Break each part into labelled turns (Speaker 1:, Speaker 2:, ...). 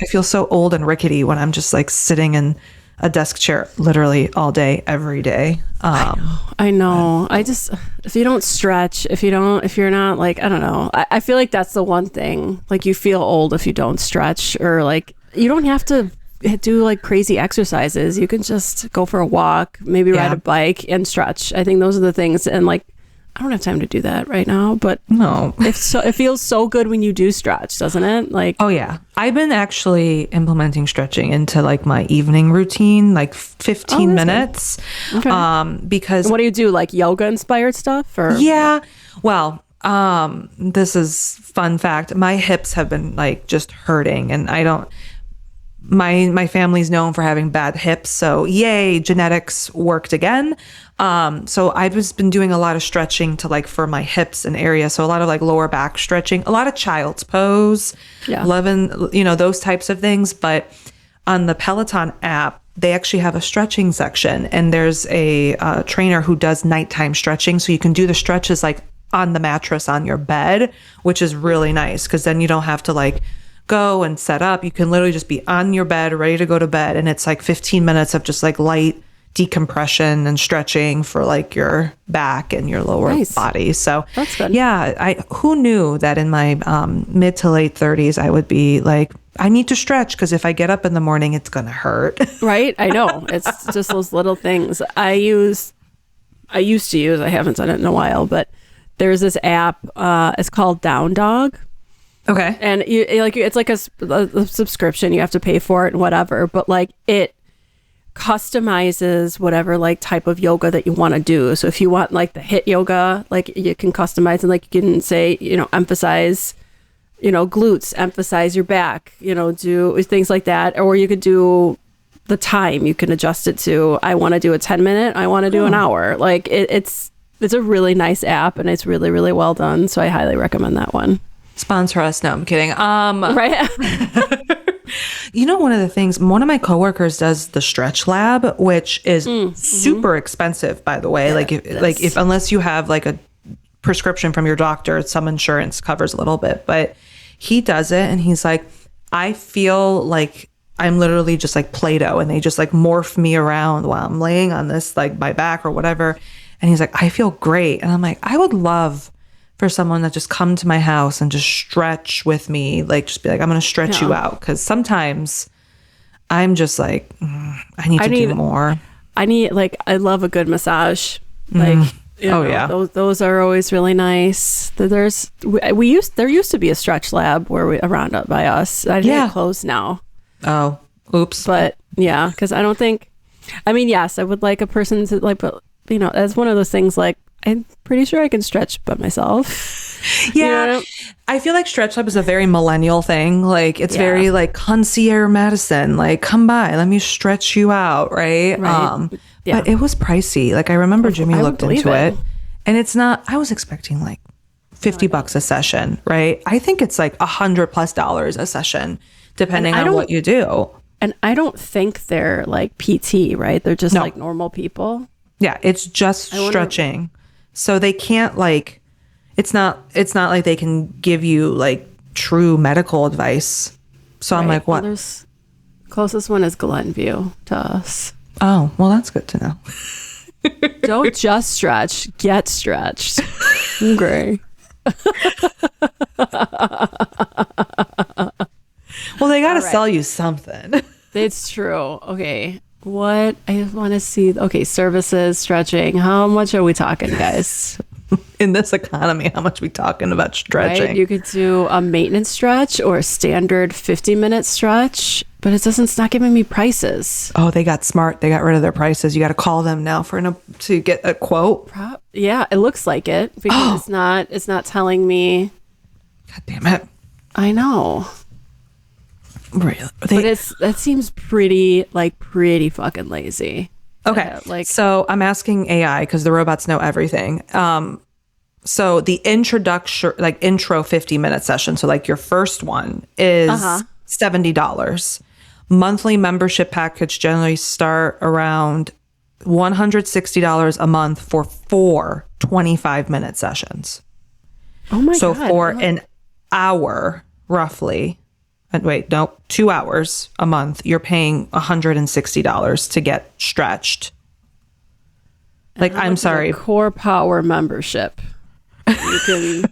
Speaker 1: I feel so old and rickety when I'm just like sitting in a desk chair literally all day, every day.
Speaker 2: I know. I just, if you don't stretch, if you're not like, I don't know. I feel like that's the one thing. Like you feel old if you don't stretch, or like you don't have to do like crazy exercises. You can just go for a walk, maybe ride a bike and stretch. I think those are the things. And like, I don't have time to do that right now, but
Speaker 1: no,
Speaker 2: it feels so good when you do stretch, doesn't it? Like,
Speaker 1: oh yeah, I've been actually implementing stretching into like my evening routine, like 15 minutes.
Speaker 2: Okay.
Speaker 1: Because
Speaker 2: what do you do? Like yoga inspired stuff, or
Speaker 1: yeah, well, this is fun fact. My hips have been like just hurting, and I don't. My family's known for having bad hips, so yay, genetics worked again. So I've just been doing a lot of stretching to like for my hips and area. So a lot of like lower back stretching, a lot of child's pose, loving, those types of things. But on the Peloton app, they actually have a stretching section, and there's a trainer who does nighttime stretching. So you can do the stretches like on the mattress on your bed, which is really nice because then you don't have to like go and set up. You can literally just be on your bed, ready to go to bed. And it's like 15 minutes of just like light decompression and stretching for like your back and your lower body. So
Speaker 2: that's good.
Speaker 1: Yeah, who knew that in my mid to late 30s, I would be like, I need to stretch because if I get up in the morning, it's going to hurt.
Speaker 2: Right. I know. It's just those little things. I used to use, I haven't done it in a while, but there's this app, it's called Down Dog.
Speaker 1: Okay.
Speaker 2: And it's like a subscription. You have to pay for it and whatever. But like it customizes whatever like type of yoga that you want to do. So if you want like the HIIT yoga, like you can customize and like you can say, emphasize, glutes, emphasize your back, do things like that. Or you could do the time. You can adjust it to, I want to do a 10-minute. I want to do an hour. Like it's a really nice app and it's really, really well done. So I highly recommend that one.
Speaker 1: Sponsor us. No, I'm kidding.
Speaker 2: Right.
Speaker 1: One of the things, one of my coworkers does the Stretch Lab, which is super expensive, by the way. If unless you have like a prescription from your doctor, some insurance covers a little bit, but he does it and he's like, I feel like I'm literally just like Play-Doh and they just like morph me around while I'm laying on this, like my back or whatever. And he's like, I feel great. And I'm like, I would love for someone to just come to my house and just stretch with me, like just be like, I'm going to stretch you out. Because sometimes I'm just like, I need to do more.
Speaker 2: I love a good massage. Like, those are always really nice. There used to be a Stretch Lab around up by us. I think it's closed now.
Speaker 1: Oh, oops.
Speaker 2: But yeah, because I don't think, yes, I would like a person to like, but as one of those things, like, I'm pretty sure I can stretch by myself.
Speaker 1: Yeah. I feel like Stretch Lab is a very millennial thing. Like it's very like concierge medicine. Like come by, let me stretch you out. Right. But it was pricey. Like I remember Jimmy looked into it and it's not, I was expecting like $50 a session. Right. I think it's like $100+ a session, depending on what you do.
Speaker 2: And I don't think they're like PT, right? They're just like normal people.
Speaker 1: Yeah. It's just stretching. So they can't like, it's not like they can give you like true medical advice. So I'm like, what?
Speaker 2: Closest one is Glenview to us.
Speaker 1: Oh, well, that's good to know.
Speaker 2: Don't just stretch, get stretched. Great.
Speaker 1: Well, they got to sell you something.
Speaker 2: It's true. Okay. What I want to see. Okay, services, stretching. How much are we talking, guys?
Speaker 1: In this economy, how much are we talking about stretching?
Speaker 2: Right? You could do a maintenance stretch or a standard 50-minute stretch, but it's not giving me prices.
Speaker 1: Oh, they got smart. They got rid of their prices. You got to call them now to get a quote.
Speaker 2: Yeah, it looks like it because it's not telling me.
Speaker 1: God damn it!
Speaker 2: I know.
Speaker 1: Really?
Speaker 2: But that seems pretty fucking lazy.
Speaker 1: Okay. So I'm asking AI because the robots know everything. So the intro 50-minute session. So like your first one is $70. Monthly membership package generally start around $160 a month for 4 25-minute sessions.
Speaker 2: Oh my God.
Speaker 1: So for an hour, roughly, wait, no, 2 hours a month, you're paying $160 to get stretched. Like, I'm sorry.
Speaker 2: Core Power membership. You can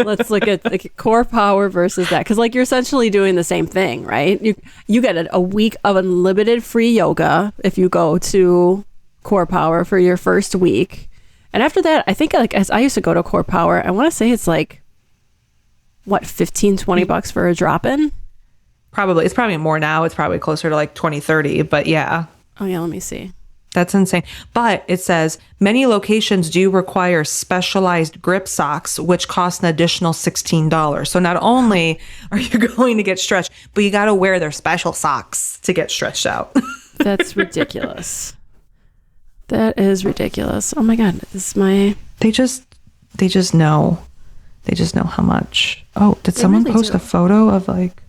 Speaker 2: let's look at like Core Power versus that, because like you're essentially doing the same thing, right? You get a week of unlimited free yoga if you go to Core Power for your first week, and after that, I think like as I used to go to Core Power, I want to say it's like what, $15-$20 for a drop-in.
Speaker 1: Probably, it's probably more now. It's probably closer to like 20-30, but yeah.
Speaker 2: Oh yeah, let me see.
Speaker 1: That's insane. But it says many locations do require specialized grip socks, which cost an additional $16. So not only are you going to get stretched, but you got to wear their special socks to get stretched out.
Speaker 2: That's ridiculous. That is ridiculous. Oh my God. This is my...
Speaker 1: They just know. They just know how much. Oh, did someone
Speaker 2: really
Speaker 1: post
Speaker 2: do.
Speaker 1: a photo of like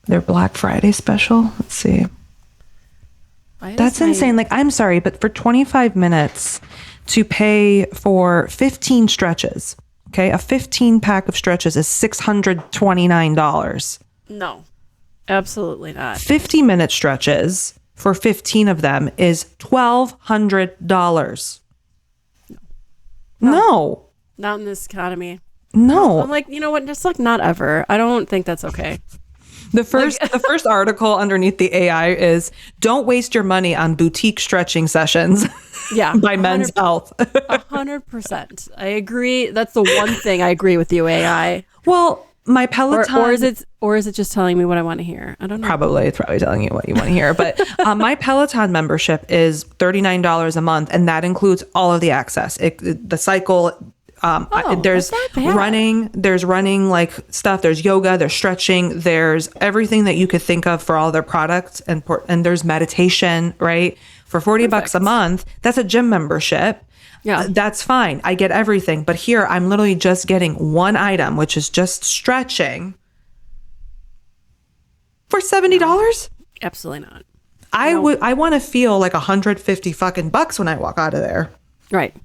Speaker 1: their Black Friday special? Let's see. That's insane. Like, I'm sorry, but for 25 minutes to pay for 15 stretches, okay, a 15 pack of stretches is $629.
Speaker 2: No, absolutely not.
Speaker 1: 50-minute stretches for 15 of them is $1,200. No.
Speaker 2: Not in this economy.
Speaker 1: No.
Speaker 2: I'm like, you know what? Just like not ever. I don't think that's okay.
Speaker 1: The first article underneath the AI is "Don't waste your money on boutique stretching sessions."
Speaker 2: Yeah,
Speaker 1: by Men's Health.
Speaker 2: 100%. I agree. That's the one thing I agree with you, AI.
Speaker 1: Well, my Peloton,
Speaker 2: or is it just telling me what I want to hear? I don't know.
Speaker 1: It's probably telling you what you want to hear. But my Peloton membership is $39 a month, and that includes all of the access. The cycle. There's running like stuff, there's yoga, there's stretching, there's everything that you could think of for all their products, and there's meditation, right? For $40 a month, that's a gym membership. Yeah, that's fine. I get everything. But here I'm literally just getting one item, which is just stretching for $70.
Speaker 2: Absolutely not.
Speaker 1: I want to feel like 150 fucking bucks when I walk out of there.
Speaker 2: Right.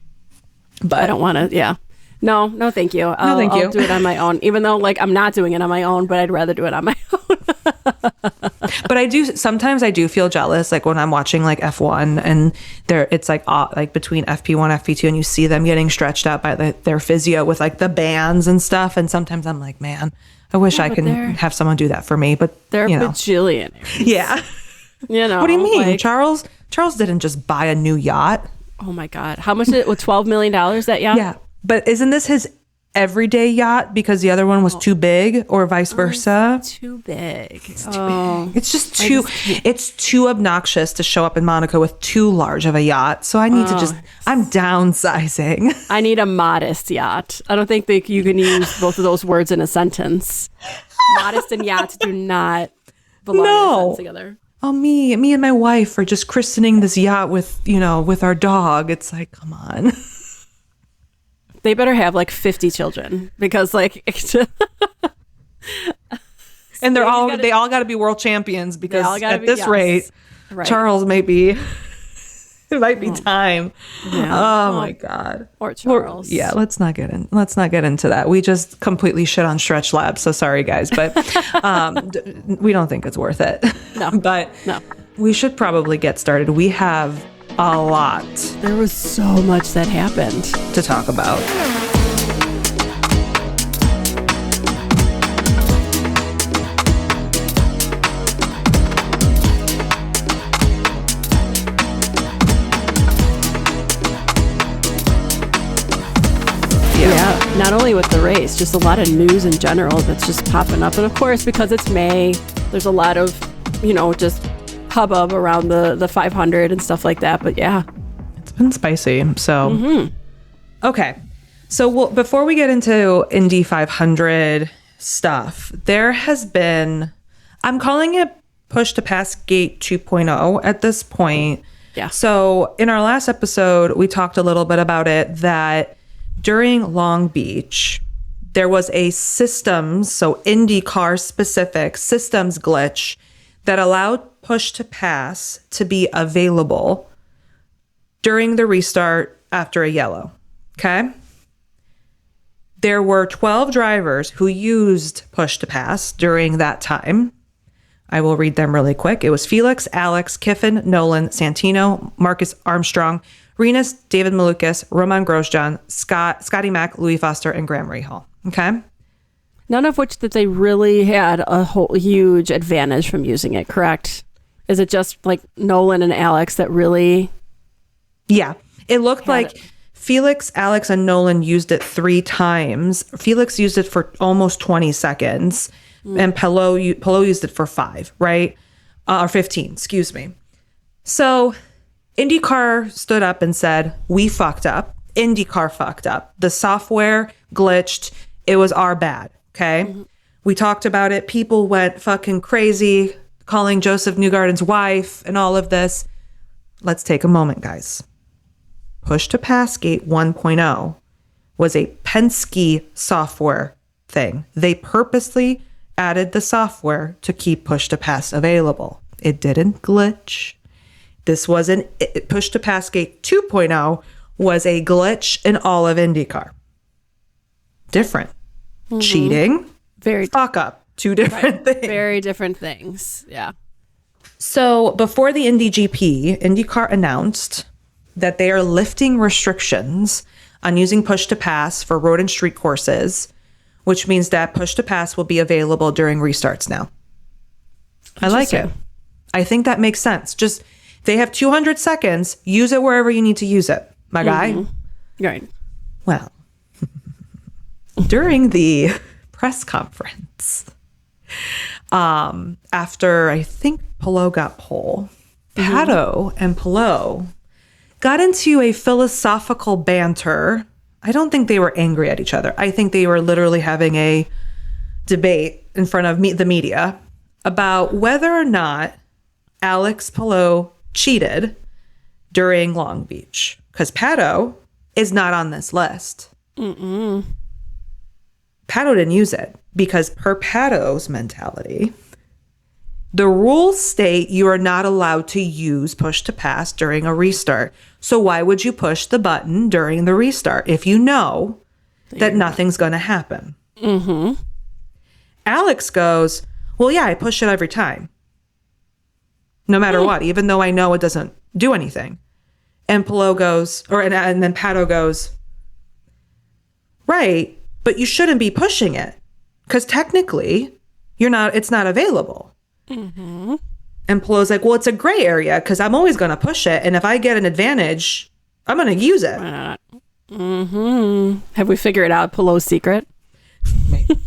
Speaker 2: But I don't want to. Yeah. No, thank you. I'll do it on my own, even though like I'm not doing it on my own, but I'd rather do it on my own.
Speaker 1: But sometimes I do feel jealous, like when I'm watching like F1 and it's like between FP1, FP2, and you see them getting stretched out by their physio with like the bands and stuff. And sometimes I'm like, man, I wish I could have someone do that for me. But
Speaker 2: they're bajillionaires.
Speaker 1: Yeah.
Speaker 2: What
Speaker 1: do you mean? Like, Charles didn't just buy a new yacht.
Speaker 2: Oh my God. How much with $12 million, that yacht?
Speaker 1: Yeah. But isn't this his everyday yacht because the other one was too big, or vice versa?
Speaker 2: It's too big.
Speaker 1: It's too big. It's just it's too obnoxious to show up in Monaco with too large of a yacht. So I need I'm downsizing.
Speaker 2: I need a modest yacht. I don't think that you can use both of those words in a sentence. Modest and yacht do not belong in a sentence together.
Speaker 1: Oh, me and my wife are just christening this yacht with our dog. It's like, come on.
Speaker 2: They better have like 50 children because like,
Speaker 1: and they all got to be world champions because at this rate, Charles may be, it might be time. Yeah. Oh my God.
Speaker 2: Or Charles.
Speaker 1: Let's not get into that. We just completely shit on Stretch Lab. So sorry guys, but we don't think it's worth it.
Speaker 2: No,
Speaker 1: but we should probably get started. We have a lot.
Speaker 2: There was so much that happened
Speaker 1: to talk about.
Speaker 2: Yeah, not only with the race, just a lot of news in general that's just popping up. And of course, because it's May, there's a lot of, just hubbub around the 500 and stuff like that. But yeah,
Speaker 1: it's been spicy. So, Okay. So before we get into Indy 500 stuff, there has been, I'm calling it push to pass gate 2.0 at this point.
Speaker 2: Yeah.
Speaker 1: So in our last episode, we talked a little bit about it, that during Long Beach, there was a systems, so IndyCar specific systems glitch that allowed push to pass to be available during the restart after a yellow. Okay. There were 12 drivers who used push to pass during that time. I will read them really quick. It was Felix, Alex, Kiffin, Nolan, Santino, Marcus Armstrong, Renus, David Malukas, Roman Grosjean, Scotty Mack, Louis Foster, and Graham Rahal. Okay?
Speaker 2: None of which that they really had a whole huge advantage from using it, correct? Is it just like Nolan and Alex that really...
Speaker 1: Yeah. It looked like Felix, Alex, and Nolan used it 3 times. Felix used it for almost 20 seconds. And Pelot used it for 5, right? Or 15, excuse me. So IndyCar stood up and said, we fucked up. IndyCar fucked up. The software glitched. It was our bad, okay? Mm-hmm. We talked about it. People went fucking crazy, calling Joseph Newgarden's wife and all of this. Let's take a moment, guys. Push to Pass Gate 1.0 was a Penske software thing. They purposely added the software to keep push to pass available. It didn't glitch. This was push to pass gate 2.0 was a glitch in all of IndyCar. Different. Mm-hmm. Cheating. Very fuck up. 2 different things.
Speaker 2: Very different things. Yeah.
Speaker 1: So before the Indy GP, IndyCar announced that they are lifting restrictions on using push to pass for road and street courses, which means that push to pass will be available during restarts now. I like it. I think that makes sense. Just, they have 200 seconds. Use it wherever you need to use it, my guy.
Speaker 2: Right.
Speaker 1: Well, during the press conference, after I think Pelot got pole, Pato and Pelot got into a philosophical banter. I don't think they were angry at each other. I think they were literally having a debate in front of the media about whether or not Alex Pelot cheated during Long Beach. Because Pato is not on this list. Pato didn't use it because per Pato's mentality, the rules state you are not allowed to use push to pass during a restart. So why would you push the button during the restart if you know that nothing's going to happen? Mm-hmm. Alex goes, well, yeah, I push it every time. No matter what, even though I know it doesn't do anything. And Pelot goes, and then Pato goes, right, but you shouldn't be pushing it because technically it's not available. Mm-hmm. And Pelot's like, well, it's a gray area because I'm always going to push it. And if I get an advantage, I'm going to use it.
Speaker 2: Mm-hmm. Have we figured out Pelot's secret?
Speaker 1: Maybe.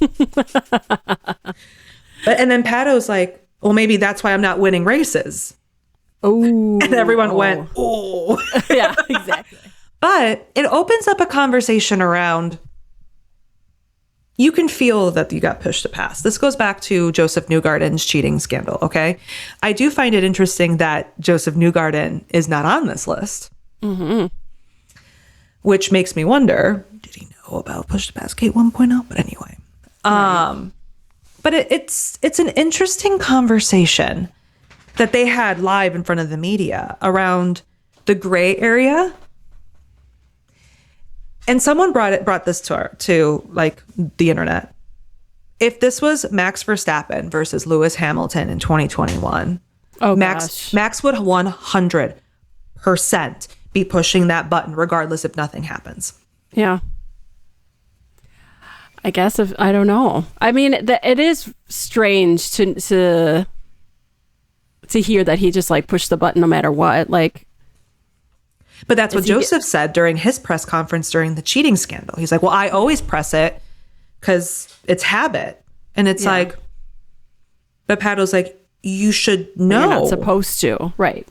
Speaker 1: And then Pato's like, well, maybe that's why I'm not winning races.
Speaker 2: Oh.
Speaker 1: And everyone went, oh.
Speaker 2: Yeah, exactly.
Speaker 1: But it opens up a conversation around, you can feel that you got pushed to pass. This goes back to Joseph Newgarden's cheating scandal, okay? I do find it interesting that Joseph Newgarden is not on this list. Mm-hmm. Which makes me wonder, did he know about push to pass gate 1.0? But anyway. Right. But it's an interesting conversation that they had live in front of the media around the gray area. And someone brought this to like the internet. If this was Max Verstappen versus Lewis Hamilton in 2021, Max would 100% be pushing that button regardless if nothing happens.
Speaker 2: Yeah. I guess I don't know. I mean, it is strange to hear that he just like pushed the button no matter what. Like,
Speaker 1: but that's what Joseph said during his press conference during the cheating scandal. He's like, well, I always press it because it's habit. And it's like, but Pato's like, you should know.
Speaker 2: You're not supposed to. Right.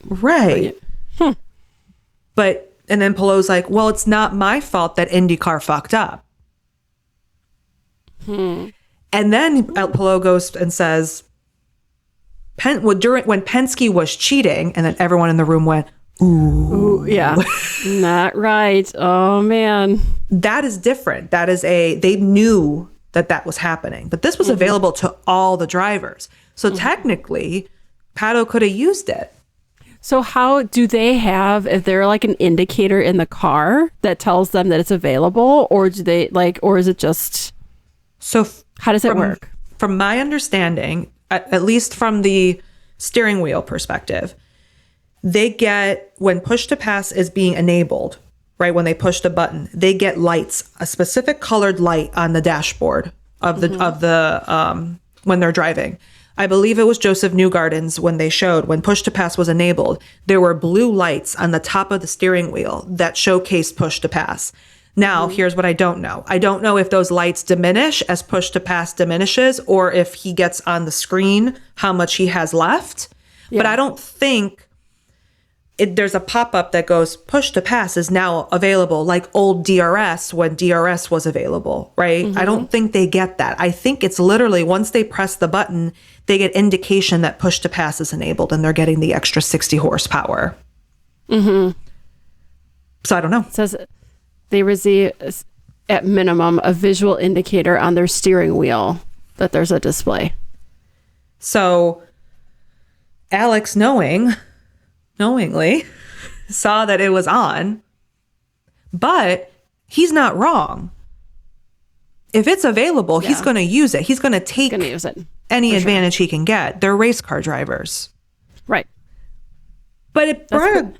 Speaker 1: But, and then Pelot's like, well, it's not my fault that IndyCar fucked up. And then Pelot goes and says, when Penske was cheating, and then everyone in the room went, ooh,
Speaker 2: yeah, not right. Oh man,
Speaker 1: that is different. That is they knew that was happening, but this was available to all the drivers. So technically, Pato could have used it.
Speaker 2: So how do they have, if they're like an indicator in the car that tells them that it's available, or do they like, or is it just,
Speaker 1: So
Speaker 2: how does it work?
Speaker 1: From my understanding, at least from the steering wheel perspective, they get, when push to pass is being enabled, right? When they push the button, they get lights, a specific colored light on the dashboard of the when they're driving. I believe it was Joseph Newgarden's when they showed when push to pass was enabled, there were blue lights on the top of the steering wheel that showcased push to pass. Now, here's what I don't know. I don't know if those lights diminish as push to pass diminishes, or if he gets on the screen how much he has left. Yeah. But I don't think there's a pop-up that goes push to pass is now available, like old DRS when DRS was available, right? I don't think they get that. I think it's literally once they press the button, they get indication that push to pass is enabled and they're getting the extra 60 horsepower. So I don't know.
Speaker 2: It says they receive at minimum a visual indicator on their steering wheel that there's a display.
Speaker 1: So Alex knowingly saw that it was on, but he's not wrong. If it's available, he's going to use it. He's going to take any advantage he can get. They're race car drivers.
Speaker 2: Right.
Speaker 1: But it brought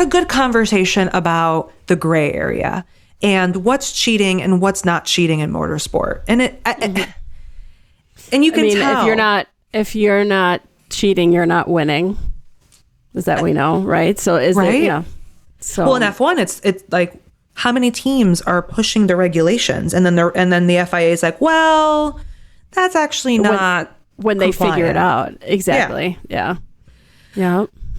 Speaker 1: a good conversation about the gray area and what's cheating and what's not cheating in motorsport. And and you can tell.
Speaker 2: If you're not cheating, you're not winning. Is that we know, right? So is it, yeah. So
Speaker 1: well, in F1, it's like how many teams are pushing the regulations, and then the FIA is like, well, that's actually not
Speaker 2: when they figure it out. Exactly. Yeah.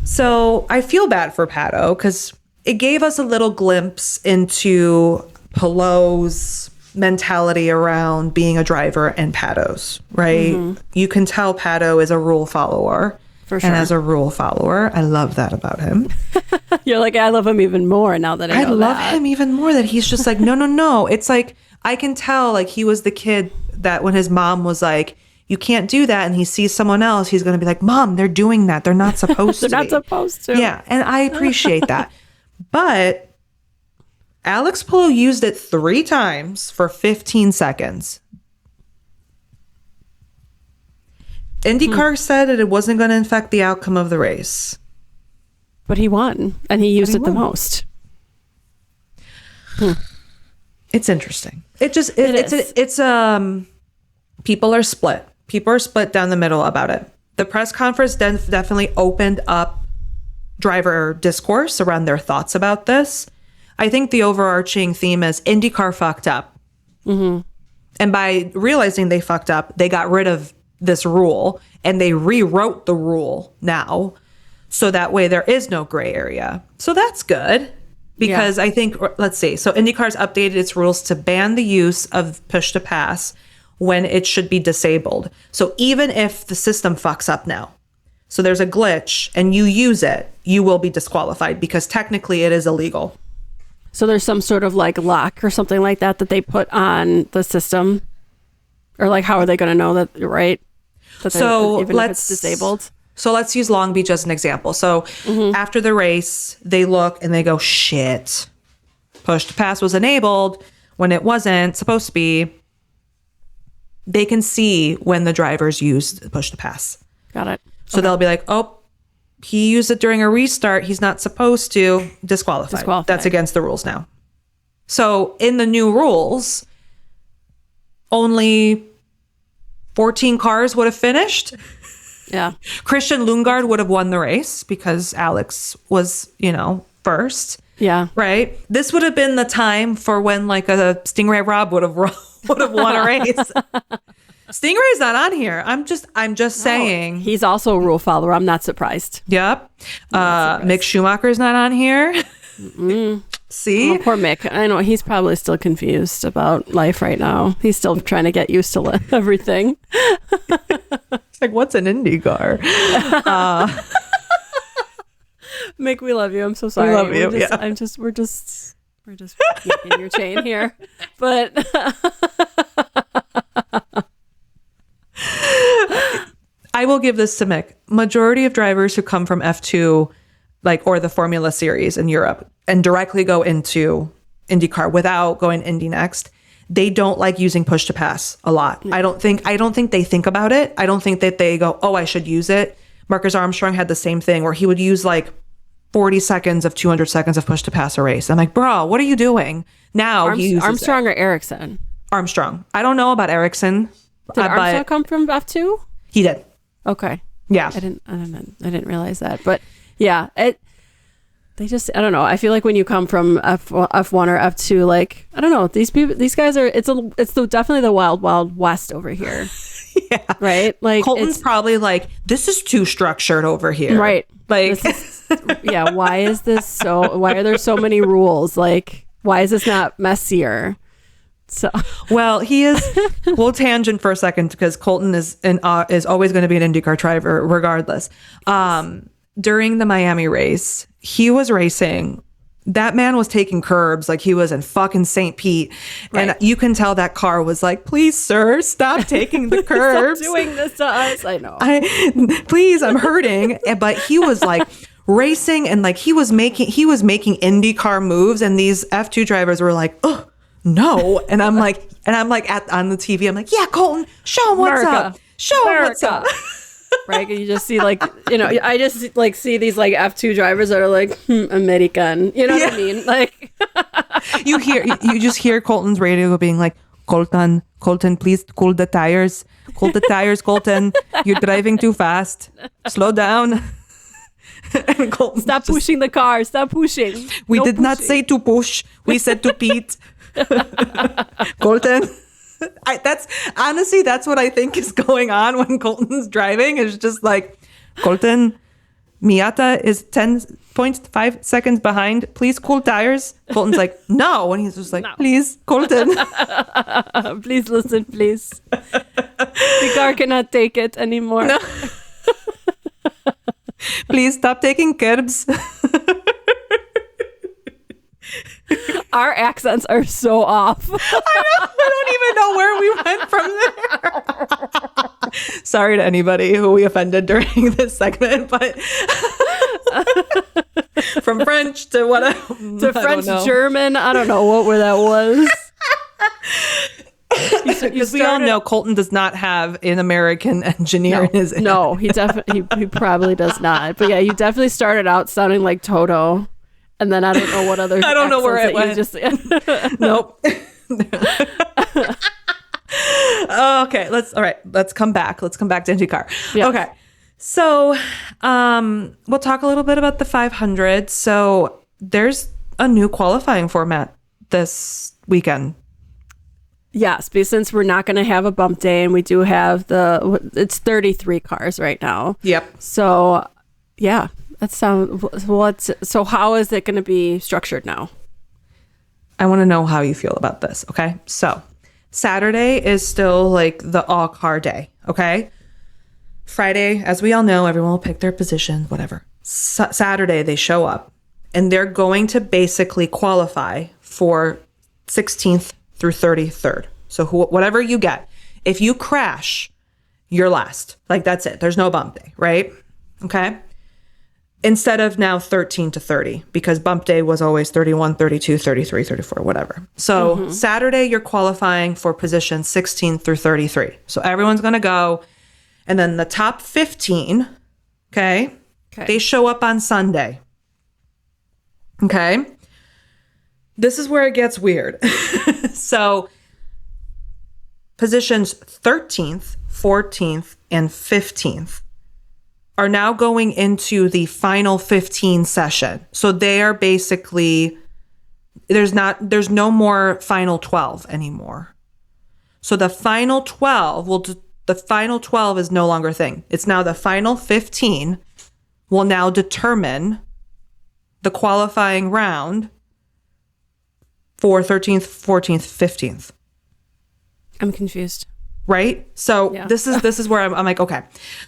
Speaker 1: So I feel bad for Pato because it gave us a little glimpse into Pelot's mentality around being a driver and Pato's, right? You can tell Pato is a rule follower. For sure. And as a rule follower, I love that about him.
Speaker 2: You're like, I love him even more now that I know
Speaker 1: love him even more that he's just like, no. It's like, I can tell like he was the kid that when his mom was like, you can't do that. And he sees someone else, he's going to be like, Mom, they're doing that. They're not supposed to.
Speaker 2: They're not supposed to.
Speaker 1: Yeah. And I appreciate that. But Alex Palou used it 3 times for 15 seconds. IndyCar said that it wasn't going to affect the outcome of the race.
Speaker 2: But he won, and he used it the most.
Speaker 1: It's interesting. It's people are split. People are split down the middle about it. The press conference definitely opened up driver discourse around their thoughts about this. I think the overarching theme is IndyCar fucked up. And by realizing they fucked up, they got rid of this rule and they rewrote the rule now so that way there is no gray area. So that's good because I think, let's see. So IndyCar's updated its rules to ban the use of push to pass when it should be disabled. So even if the system fucks up now, so there's a glitch and you use it, you will be disqualified because technically it is illegal.
Speaker 2: So there's some sort of like lock or something like that they put on the system, or like how are they going to know that, right?
Speaker 1: So
Speaker 2: even if it's disabled.
Speaker 1: So let's use Long Beach as an example. So after the race, they look and they go, shit, push to pass was enabled when it wasn't supposed to be. They can see when the drivers used push to pass.
Speaker 2: Got it.
Speaker 1: So they'll be like, oh, he used it during a restart. He's not supposed to. Disqualified. That's against the rules now. So in the new rules, only 14 cars would have finished.
Speaker 2: Yeah.
Speaker 1: Christian Lundgaard would have won the race because Alex was, first.
Speaker 2: Yeah. Right.
Speaker 1: This would have been the time for when like a Stingray Rob would have won a race. Stingray's not on here. I'm just saying.
Speaker 2: He's also a rule follower. I'm not surprised.
Speaker 1: Yep. Mick Schumacher's not on here. See?
Speaker 2: Oh, poor Mick. I know he's probably still confused about life right now. He's still trying to get used to everything.
Speaker 1: It's like, what's an IndyCar?
Speaker 2: Mick, we love you. I'm so sorry.
Speaker 1: We love you.
Speaker 2: We're just yanking your chain here. But
Speaker 1: I will give this to Mick. Majority of drivers who come from F2, like, or the Formula Series in Europe and directly go into IndyCar without going Indy next, they don't like using push to pass a lot. I don't think they think about it. I don't think that they go, oh, I should use it. Marcus Armstrong had the same thing where he would use like 40 seconds of 200 seconds of push to pass a race. I'm like, bro, what are you doing? Now he uses
Speaker 2: Armstrong or Ericsson?
Speaker 1: Armstrong. I don't know about Ericsson.
Speaker 2: Did Armstrong come from F2?
Speaker 1: He did.
Speaker 2: Okay.
Speaker 1: Yeah.
Speaker 2: I didn't realize that. But yeah, I don't know. I feel like when you come from F1 or F2, like, I don't know, these guys are, it's definitely the wild, wild west over here.
Speaker 1: Yeah.
Speaker 2: Right? Like,
Speaker 1: Colton's probably like, this is too structured over here.
Speaker 2: Right.
Speaker 1: Like,
Speaker 2: yeah. Why are there so many rules? Like, why is this not messier? So,
Speaker 1: well, we'll tangent for a second because Colton is always going to be an IndyCar driver regardless. During the Miami race, he was racing. That man was taking curbs like he was in fucking St. Pete. Right. And you can tell that car was like, please, sir, stop taking the curbs.
Speaker 2: Stop doing this to us. I know.
Speaker 1: Please, I'm hurting. But he was like racing and like he was making IndyCar moves. And these F2 drivers were like, oh, no. And I'm like on the TV, I'm like, yeah, Colton, show him what's up. Show him what's up.
Speaker 2: Right, and you just see like, I just like see these like F2 drivers that are like American, you know what I mean? Like
Speaker 1: you just hear Colton's radio being like, Colton, please cool the tires, Colton, you're driving too fast, slow down. And Colton,
Speaker 2: stop pushing the car, stop pushing.
Speaker 1: We did not say to push, we said to Pete. Colton. That's what I think is going on when Colton's driving. Is just like, Colton, Miata is 10.5 seconds behind. Please cool tires. Colton's like, no. And he's just like, no. Please, Colton.
Speaker 2: Please listen, please. The car cannot take it anymore. No.
Speaker 1: Please stop taking curbs.
Speaker 2: Our accents are so off.
Speaker 1: I don't even know where we went from there. Sorry to anybody who we offended during this segment, but from French to whatever.
Speaker 2: To French, German, I don't know where that was.
Speaker 1: Because we all know Colton does not have an American engineer in his.
Speaker 2: No, he probably does not. But yeah, you definitely started out sounding like Toto. And then I don't know what other.
Speaker 1: I don't know where it went. Nope. Okay. Let's come back. Let's come back to IndyCar. Yes. Okay. So, we'll talk a little bit about the 500. So there's a new qualifying format this weekend.
Speaker 2: Yes, because since we're not going to have a bump day, and we do have it's 33 cars right now.
Speaker 1: Yep.
Speaker 2: So, yeah. So how is it going to be structured now?
Speaker 1: I want to know how you feel about this. Okay. So Saturday is still like the all car day. Okay. Friday, as we all know, everyone will pick their position, whatever. Saturday, they show up and they're going to basically qualify for 16th through 33rd. So whatever you get, if you crash, you're last. Like that's it. There's no bump day, right? Okay. Instead of now 13 to 30, because bump day was always 31, 32, 33, 34, whatever. So Saturday, you're qualifying for position 16 through 33. So everyone's going to go. And then the top 15, okay, they show up on Sunday. Okay. This is where it gets weird. So positions 13th, 14th, and 15th are now going into the final 15 session. So they are basically, there's no more final 12 anymore. So the final 12 is no longer a thing. It's now the final 15 will now determine the qualifying round for 13th, 14th, 15th.
Speaker 2: I'm confused.
Speaker 1: Right? So yeah. This is where I'm like, okay.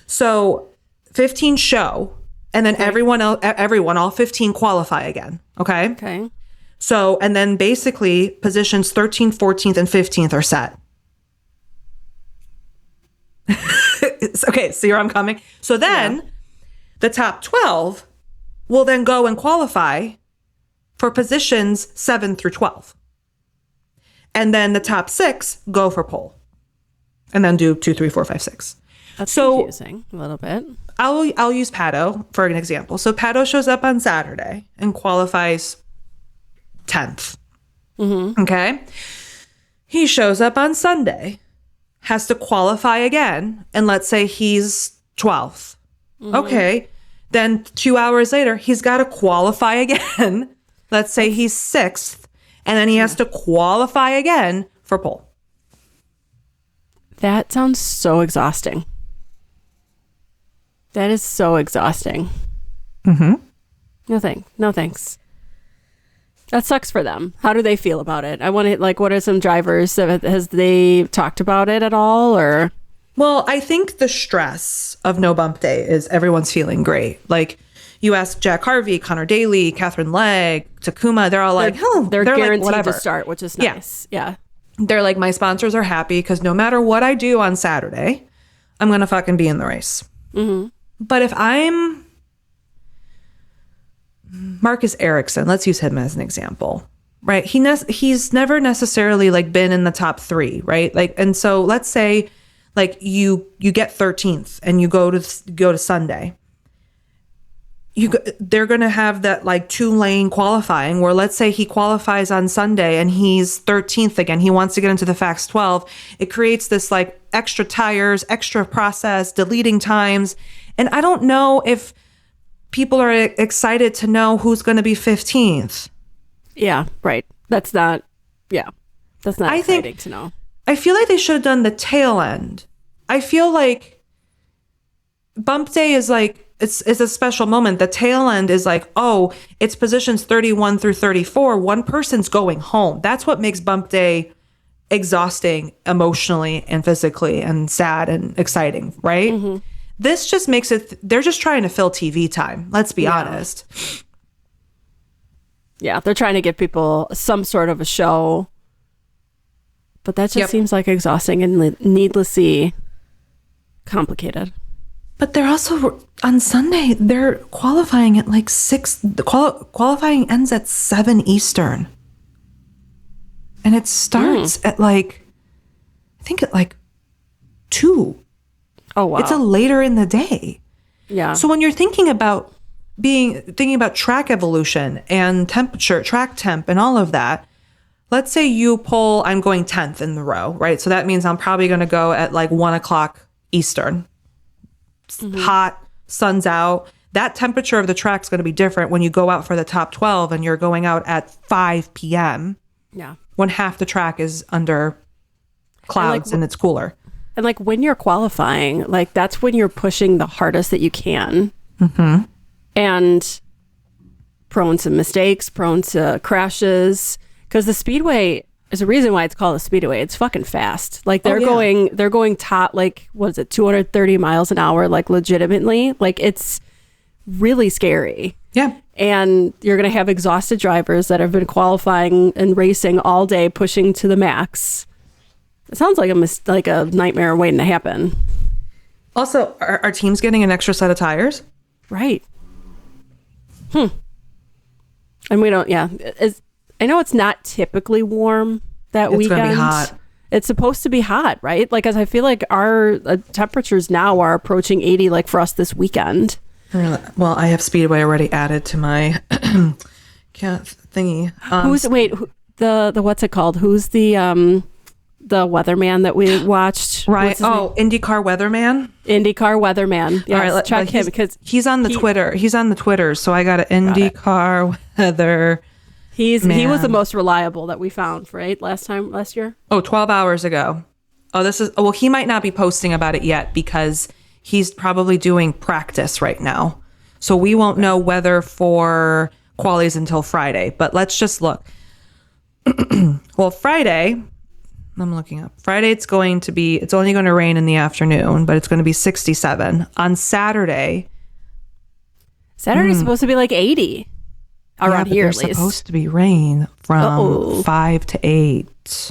Speaker 1: So 15 show, and then everyone, all 15 qualify again. Okay.
Speaker 2: Okay.
Speaker 1: So, and then basically positions 13th, 14th, and 15th are set. Okay, see where I'm coming? So then the top 12 will then go and qualify for positions 7 through 12. And then the top 6 go for pole. And then do 2, 3, 4, 5, 6.
Speaker 2: That's confusing a little bit.
Speaker 1: I'll use Pato for an example. So Pato shows up on Saturday and qualifies 10th. Okay. He shows up on Sunday, has to qualify again, and let's say he's 12th. Okay. Then 2 hours later, he's got to qualify again. Let's say he's 6th, and then he has to qualify again for pole.
Speaker 2: That sounds so exhausting. That is so exhausting. No thanks. That sucks for them. How do they feel about it? I want to, like, what are some drivers? Has they talked about it at all, or?
Speaker 1: Well, I think the stress of no bump day is everyone's feeling great. Like, you ask Jack Harvey, Connor Daly, Catherine Legg, Takuma, they're all like,
Speaker 2: they're guaranteed
Speaker 1: like, whatever
Speaker 2: to start, which is nice. Yeah.
Speaker 1: They're like, my sponsors are happy because no matter what I do on Saturday, I'm going to fucking be in the race. But if I'm Marcus Ericsson, let's use him as an example, right? He's never necessarily like been in the top 3, right? Like, and so let's say like you get 13th and you go to Sunday. They're going to have that like 2-lane qualifying where let's say he qualifies on Sunday and he's 13th again. He wants to get into the Fax 12. It creates this like extra tires, extra process, deleting times. And I don't know if people are excited to know who's going to be 15th.
Speaker 2: Yeah, right. That's not exciting to know.
Speaker 1: I feel like they should have done the tail end. I feel like bump day is like, it's a special moment. The tail end is like, oh, it's positions 31 through 34. One person's going home. That's what makes bump day exhausting emotionally and physically and sad and exciting, right? This just makes it, they're just trying to fill TV time. Let's be honest.
Speaker 2: Yeah, they're trying to give people some sort of a show. But that just seems like exhausting and needlessly complicated. But
Speaker 1: they're also, on Sunday, they're qualifying at like 6. The qualifying ends at 7 Eastern. And it starts at like, I think at like 2.
Speaker 2: Oh, wow.
Speaker 1: It's a later in the day.
Speaker 2: Yeah.
Speaker 1: So when you're thinking about track evolution and temperature, track temp and all of that, let's say you pull, I'm going 10th in the row, right? So that means I'm probably going to go at like 1 o'clock Eastern. Hot, sun's out. That temperature of the track is going to be different when you go out for the top 12 and you're going out at 5 p.m.
Speaker 2: Yeah.
Speaker 1: When half the track is under clouds and it's cooler.
Speaker 2: And like when you're qualifying, like that's when you're pushing the hardest that you can. And prone to mistakes, prone to crashes. Because the speedway, there's a reason why it's called a speedway. It's fucking fast. Like they're going top, like, what is it, 230 miles an hour, like legitimately. Like it's really scary.
Speaker 1: Yeah.
Speaker 2: And you're going to have exhausted drivers that have been qualifying and racing all day, pushing to the max. It sounds like a nightmare waiting to happen.
Speaker 1: Also, are teams getting an extra set of tires?
Speaker 2: Right. And we don't, I know it's not typically warm that weekend. It's going to be hot. It's supposed to be hot, right? Like, as I feel like our temperatures now are approaching 80, like for us this weekend.
Speaker 1: Well, I have Speedway already added to my thingy.
Speaker 2: The what's it called? Who's the weatherman that we watched?
Speaker 1: Right. Oh, IndyCar weatherman.
Speaker 2: IndyCar weatherman. Yes, all right, let's check him because
Speaker 1: he's on the Twitter. He's on the Twitter, so I got an IndyCar weather.
Speaker 2: He was the most reliable that we found, right? Last year?
Speaker 1: Oh, 12 hours ago. Oh, he might not be posting about it yet because he's probably doing practice right now. So we won't know weather for qualies until Friday, but let's just look. Well, Friday, I'm looking up. Friday, it's only going to rain in the afternoon, but it's going to be 67. On Saturday's
Speaker 2: supposed to be like 80. Around here, at least.
Speaker 1: There's supposed to be rain from 5 to 8.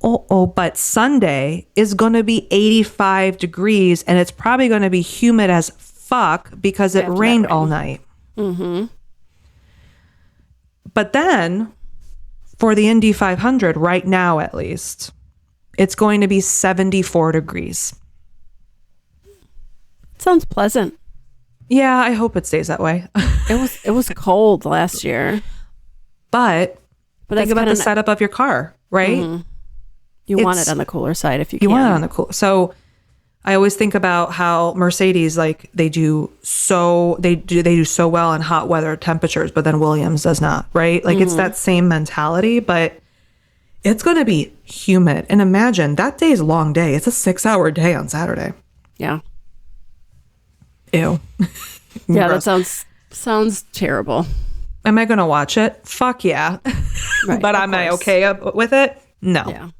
Speaker 1: but Sunday is going to be 85 degrees and it's probably going to be humid as fuck because it rained all night. Mm-hmm. But then for the Indy 500 right now, at least, it's going to be 74 degrees.
Speaker 2: Sounds pleasant.
Speaker 1: Yeah, I hope it stays that way.
Speaker 2: It was cold last year.
Speaker 1: But think about the setup of your car, right?
Speaker 2: Mm-hmm. You want it on the cooler side if you can.
Speaker 1: You want it on the cool. So I always think about how Mercedes, like they do so well in hot weather temperatures, but then Williams does not, right? Like it's that same mentality, but it's going to be humid. And imagine that day is a long day. It's a 6-hour day on Saturday.
Speaker 2: Yeah.
Speaker 1: Ew.
Speaker 2: Yeah, that sounds terrible.
Speaker 1: Am I going to watch it? Fuck yeah. Right, but am I okay with it? No.
Speaker 2: Yeah.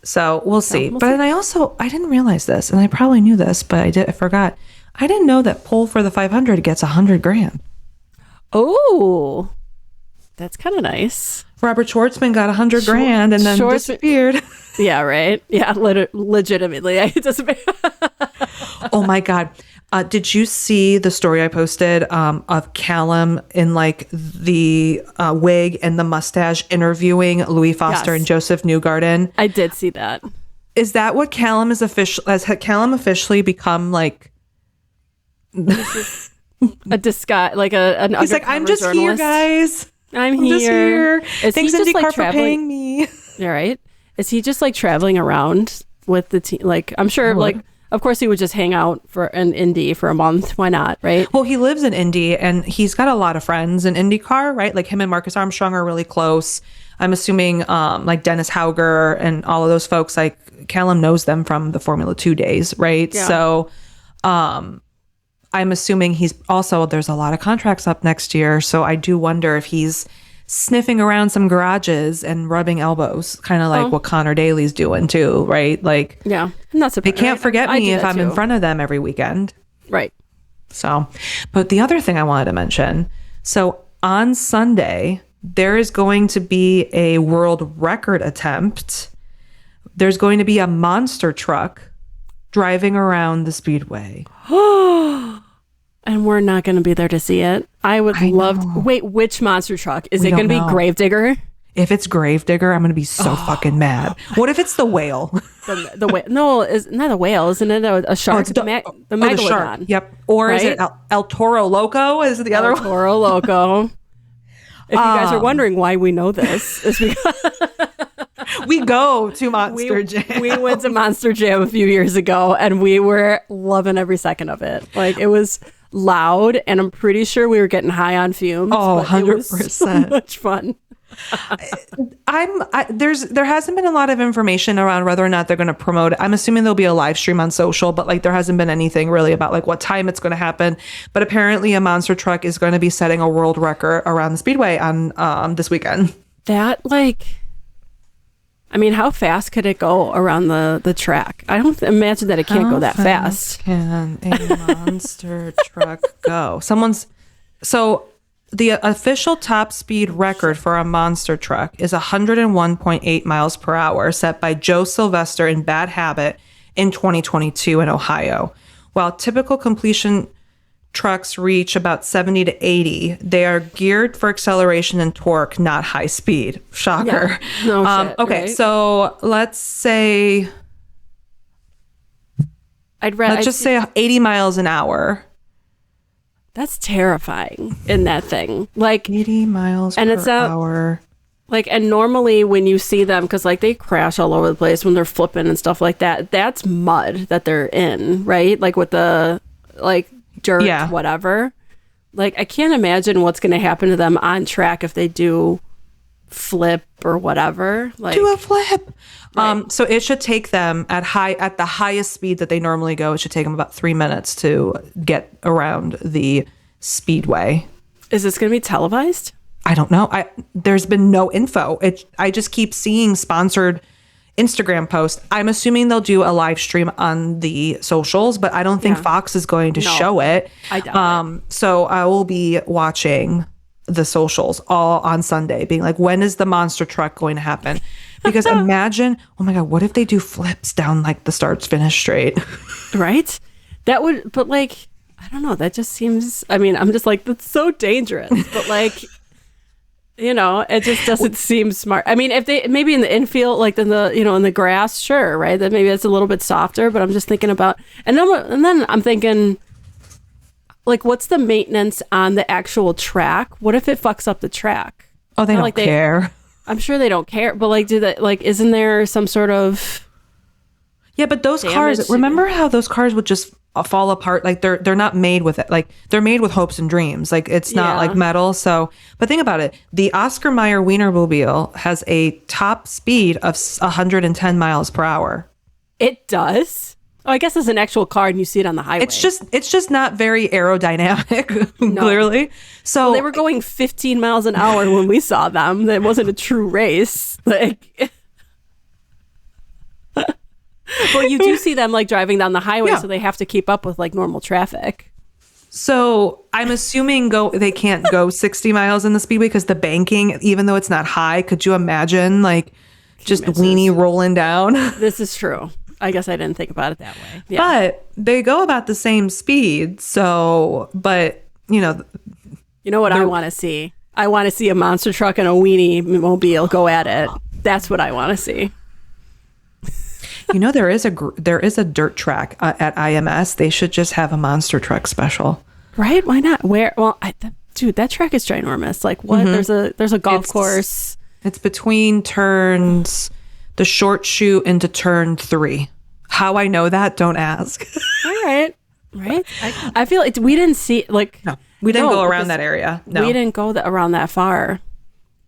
Speaker 1: So we'll see. But then I didn't realize this, and I probably knew this, but I forgot. I didn't know that pole for the 500 gets $100,000.
Speaker 2: Oh, that's kind of nice.
Speaker 1: Robert Schwartzman got $100,000 and then disappeared.
Speaker 2: Yeah, right. Yeah, legitimately, I disappeared.
Speaker 1: Oh my God. Did you see the story I posted of Callum in like the wig and the mustache interviewing Louis Foster and Joseph Newgarden?
Speaker 2: I did see that.
Speaker 1: Is that what Callum is has Callum officially become like
Speaker 2: a disguise, like an
Speaker 1: he's like, I'm just
Speaker 2: journalist.
Speaker 1: Here, guys.
Speaker 2: I'm just here.
Speaker 1: Thanks IndyCar for paying me.
Speaker 2: Yeah, right. Is he just like traveling around with the team? Like, I'm sure, like, of course he would just hang out for an Indy for a month. Why not? Right.
Speaker 1: Well, he lives in Indy and he's got a lot of friends in IndyCar, right? Like him and Marcus Armstrong are really close. I'm assuming like Dennis Hauger and all of those folks, like Callum knows them from the Formula 2 days, right? Yeah. So I'm assuming there's a lot of contracts up next year. So I do wonder if he's sniffing around some garages and rubbing elbows, kind of like what Connor Daly's doing too, right? Like,
Speaker 2: yeah, I'm not surprised.
Speaker 1: They can't forget me if I'm in front of them every weekend.
Speaker 2: Right.
Speaker 1: So, but the other thing I wanted to mention, so on Sunday, there is going to be a world record attempt. There's going to be a monster truck driving around the speedway.
Speaker 2: And we're not going to be there to see it. I would love to. Wait, which monster truck? Is it going to be Gravedigger?
Speaker 1: If it's Gravedigger, I'm going to be so fucking mad. What if it's the whale?
Speaker 2: The whale? No, it's not a whale. Isn't it a shark?
Speaker 1: The Megalodon. The shark. Yep. Or is it El Toro Loco? Is it the other one?
Speaker 2: El Toro Loco. If you guys are wondering why we know this, it's because
Speaker 1: we go to Monster Jam.
Speaker 2: We went to Monster Jam a few years ago, and we were loving every second of it. Like, it was loud, and I'm pretty sure we were getting high on fumes.
Speaker 1: Oh, 100%.
Speaker 2: It was so much fun.
Speaker 1: There hasn't been a lot of information around whether or not they're going to promote it. I'm assuming there'll be a live stream on social, but like there hasn't been anything really about like what time it's going to happen. But apparently a monster truck is going to be setting a world record around the speedway on this weekend.
Speaker 2: That I mean, how fast could it go around the track? I don't imagine that it can't go that fast.
Speaker 1: Can a monster truck go? The official top speed record for a monster truck is 101.8 miles per hour, set by Joe Sylvester in Bad Habit in 2022 in Ohio. While typical completion trucks reach about 70 to 80, they are geared for acceleration and torque, not high speed. Shocker.
Speaker 2: Yeah. No shit,
Speaker 1: okay,
Speaker 2: right?
Speaker 1: So let's say... Let's just say 80 miles an hour.
Speaker 2: That's terrifying in that thing. Like
Speaker 1: 80 miles per hour.
Speaker 2: Like, and normally when you see them, because like they crash all over the place when they're flipping and stuff like that, that's mud that they're in, right? Like with the like dirt, whatever. Like, I can't imagine what's going to happen to them on track if they do flip or whatever. Like,
Speaker 1: do a flip.
Speaker 2: Right.
Speaker 1: So it should take them at the highest speed that they normally go. It should take them about 3 minutes to get around the speedway.
Speaker 2: Is this going to be televised?
Speaker 1: I don't know. There's been no info. I just keep seeing sponsored Instagram posts. I'm assuming they'll do a live stream on the socials, but I don't think Fox is going to show it.
Speaker 2: I doubt it.
Speaker 1: So I will be watching the socials all on Sunday, being like, when is the monster truck going to happen? Because imagine, oh my God, what if they do flips down like the starts finish straight?
Speaker 2: Right? That would, but like, I don't know. That just seems, I mean, I'm just like, that's so dangerous. But like, you know, it just doesn't seem smart. I mean, if they, maybe in the infield, like in the, you know, in the grass, sure, right? That maybe it's a little bit softer, but I'm just thinking about, and then I'm thinking, like, what's the maintenance on the actual track? What if it fucks up the track?
Speaker 1: Oh, they don't care.
Speaker 2: I'm sure they don't care, but like, isn't there some sort of
Speaker 1: Yeah, but those cars, remember how those cars would just fall apart? Like they're not made with it. Like they're made with hopes and dreams. Like it's not like metal. So, but think about it. The Oscar Mayer Wienermobile has a top speed of 110 miles per hour.
Speaker 2: It does? Oh, I guess it's an actual car and you see it on the highway.
Speaker 1: It's just not very aerodynamic, clearly. So
Speaker 2: well, they were going 15 miles an hour when we saw them. That wasn't a true race. Like, well, you do see them like driving down the highway, so they have to keep up with like normal traffic.
Speaker 1: So I'm assuming they can't go 60 miles in the speedway because the banking, even though it's not high, could you imagine like just weenie rolling down?
Speaker 2: This is true. I guess I didn't think about it that way. Yeah.
Speaker 1: But they go about the same speed. So, but you know what
Speaker 2: I want to see? I want to see a monster truck and a weenie mobile go at it. That's what I want to see.
Speaker 1: You know, there is a dirt track at IMS. They should just have a monster truck special.
Speaker 2: Right? Why not? Where? Well, dude, that track is ginormous. Like what? Mm-hmm. There's a golf course.
Speaker 1: It's between turns, the short chute into turn 3. How I know that? Don't ask.
Speaker 2: All right. Right. I feel like we didn't see like.
Speaker 1: No, we didn't go around that area. No,
Speaker 2: we didn't go around that far.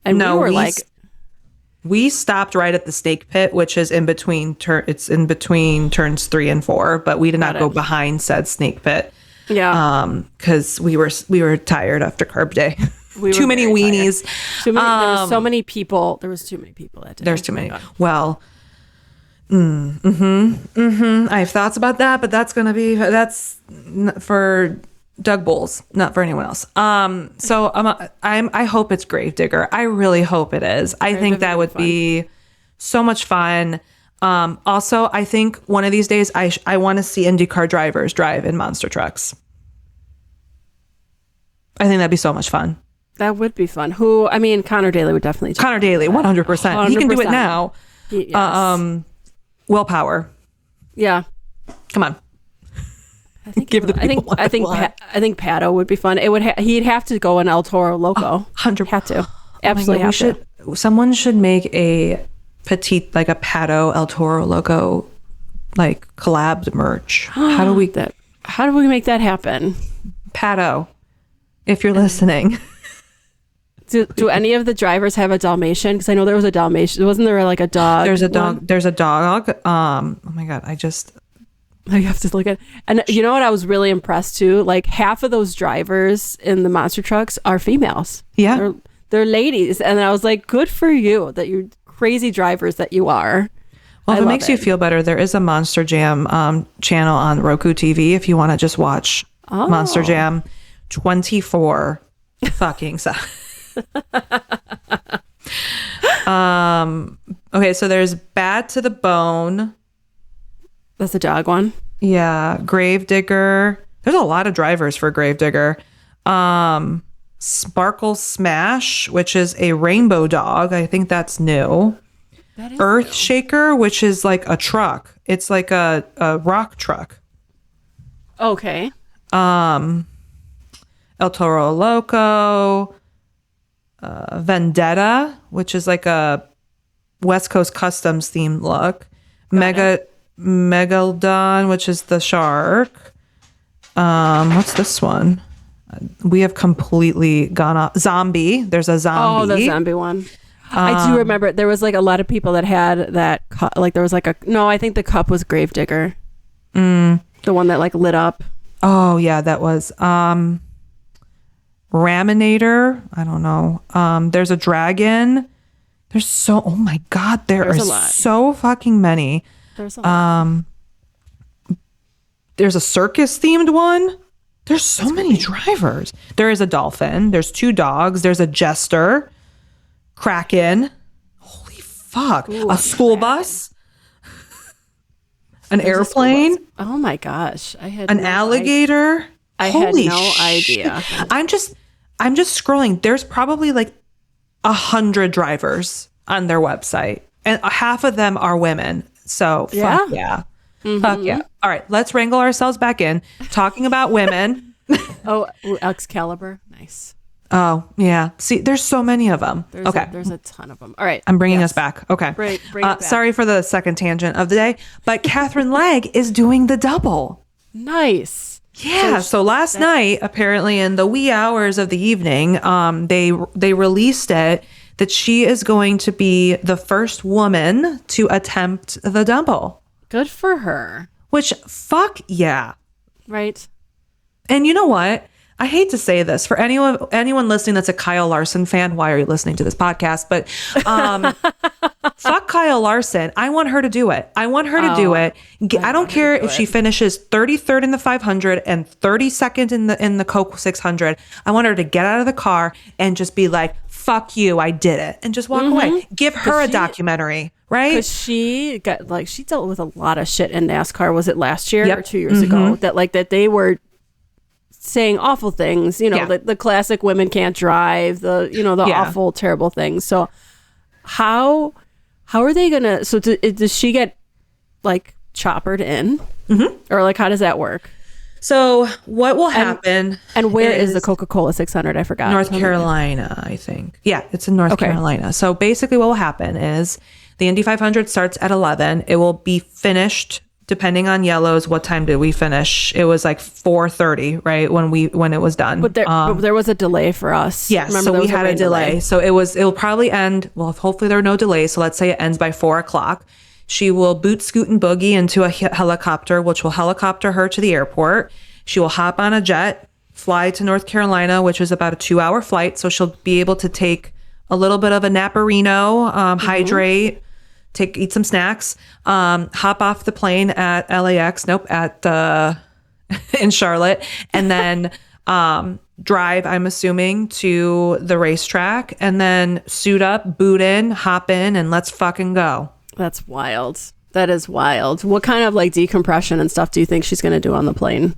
Speaker 2: And no, we were like.
Speaker 1: We stopped right at the snake pit, which is in between it's in between turns 3 and 4, but we did not go behind said snake pit.
Speaker 2: Yeah.
Speaker 1: Because we were tired after carb day. Too many weenies.
Speaker 2: There were so many people. There was too many people that day.
Speaker 1: There's too many. Well, I have thoughts about that, but that's for Doug Bowles, not for anyone else. So I hope it's Gravedigger. I really hope it is. I think that would be so much fun. Also, I think one of these days I want to see IndyCar drivers drive in monster trucks. I think that'd be so much fun.
Speaker 2: That would be fun. Connor Daly would definitely.
Speaker 1: Connor Daly, 100%. He can do it now.
Speaker 2: Yes.
Speaker 1: Willpower.
Speaker 2: Yeah.
Speaker 1: Come on.
Speaker 2: I think Pato would be fun. He'd have to go in El Toro Loco.
Speaker 1: 100%.
Speaker 2: Have to. Absolutely have to.
Speaker 1: Someone should make a petite, like a Pato El Toro Loco, like collab merch. How do we
Speaker 2: make that happen?
Speaker 1: Pato, if you're listening.
Speaker 2: Do any of the drivers have a Dalmatian? Because I know there was a Dalmatian. Wasn't there like a dog?
Speaker 1: There's a dog. There's a dog. Oh my God. I
Speaker 2: have to look at. And you know what? I was really impressed too. Like half of those drivers in the monster trucks are females.
Speaker 1: Yeah.
Speaker 2: They're ladies. And I was like, good for you that you're crazy drivers that you are.
Speaker 1: Well, if it makes you feel better, there is a Monster Jam channel on Roku TV if you want to just watch Monster Jam 24 fucking okay, so there's Bad to the Bone.
Speaker 2: That's a dog one.
Speaker 1: Yeah, Gravedigger. There's a lot of drivers for Gravedigger. Sparkle Smash, which is a rainbow dog. I think that's new.
Speaker 2: That is
Speaker 1: Earth
Speaker 2: new.
Speaker 1: Shaker, which is like a truck. It's like a rock truck.
Speaker 2: Okay.
Speaker 1: El Toro Loco. Vendetta, which is like a West Coast Customs themed look. Megalodon, which is the shark. What's this one? We have completely gone off. Zombie. There's a zombie.
Speaker 2: Oh, the zombie one. I do remember there was like a lot of people that had that. Like there was like I think the cup was Gravedigger. The one that like lit up.
Speaker 1: Oh yeah, that was Raminator. I don't know. There's a dragon. Oh my God, there's so fucking many.
Speaker 2: There's a lot.
Speaker 1: There's a circus themed one. There's so many drivers. There is a dolphin. There's 2 dogs. There's a jester. Kraken. Holy fuck?
Speaker 2: Ooh,
Speaker 1: A school bus? An
Speaker 2: There's a school
Speaker 1: airplane?
Speaker 2: bus. Oh my gosh. I had
Speaker 1: An
Speaker 2: no
Speaker 1: alligator?
Speaker 2: I had
Speaker 1: Holy
Speaker 2: no
Speaker 1: shit.
Speaker 2: idea.
Speaker 1: I'm just scrolling. There's probably like 100 drivers on their website, and half of them are women. So fuck yeah. Fuck yeah. All right, let's wrangle ourselves back in. Talking about women.
Speaker 2: Oh, Excalibur. Nice.
Speaker 1: Oh, yeah. See, there's so many of them.
Speaker 2: There's a ton of them. All right.
Speaker 1: I'm bringing us back. Okay.
Speaker 2: Bring it back.
Speaker 1: Sorry for the second tangent of the day, but Catherine Legg is doing the double.
Speaker 2: Nice.
Speaker 1: Yeah. So last night, apparently in the wee hours of the evening, they released it that she is going to be the first woman to attempt the double.
Speaker 2: Good for her.
Speaker 1: Which, fuck yeah.
Speaker 2: Right.
Speaker 1: And you know what? I hate to say this for anyone listening that's a Kyle Larson fan. Why are you listening to this podcast? But fuck Kyle Larson. I want her to do it. I want her to do it. I don't care if she finishes 33rd in the 500 and 32nd in the Coke 600. I want her to get out of the car and just be like, fuck you, I did it. And just walk away. Give her a documentary, right?
Speaker 2: Because she dealt with a lot of shit in NASCAR. Was it last year or 2 years ago? That they were saying awful things, the classic women can't drive, the awful, terrible things. So how are they gonna, does she get like choppered in? Or like, how does that work?
Speaker 1: So what will happen?
Speaker 2: And where is the Coca-Cola 600? I forgot.
Speaker 1: North Carolina, I think. Yeah, it's in North Carolina. So basically what will happen is the Indy 500 starts at 11. It will be finished depending on yellows. What time did we finish? It was like 4:30, right? When it was done.
Speaker 2: But there was a delay for us.
Speaker 1: Yes.
Speaker 2: Remember,
Speaker 1: so we had a delay. So it'll probably end. Well, hopefully there are no delays. So let's say it ends by 4:00. She will boot, scoot, and boogie into a helicopter, which will helicopter her to the airport. She will hop on a jet, fly to North Carolina, which is about a 2-hour flight. So she'll be able to take a little bit of a naparino, hydrate, eat some snacks, hop off the plane at LAX. Nope, in Charlotte, and then drive, I'm assuming, to the racetrack, and then suit up, boot in, hop in, and let's fucking go.
Speaker 2: That's wild. That is wild. What kind of like decompression and stuff do you think she's going to do on the plane?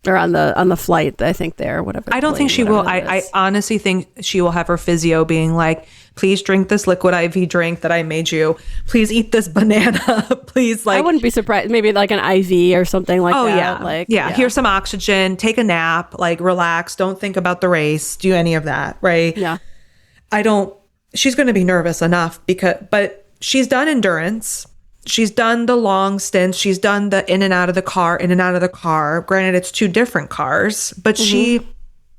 Speaker 2: Or on the flight, I think there, whatever.
Speaker 1: I don't think she will. I honestly think she will have her physio being like, please drink this liquid IV drink that I made you. Please eat this banana. Please, like.
Speaker 2: I wouldn't be surprised. Maybe like an IV or something like that.
Speaker 1: Yeah. Here's some oxygen. Take a nap. Like, relax. Don't think about the race. Do any of that. Right.
Speaker 2: Yeah.
Speaker 1: She's going to be nervous enough but she's done endurance. She's done the long stints. She's done the in and out of the car. Granted, it's two different cars, but she,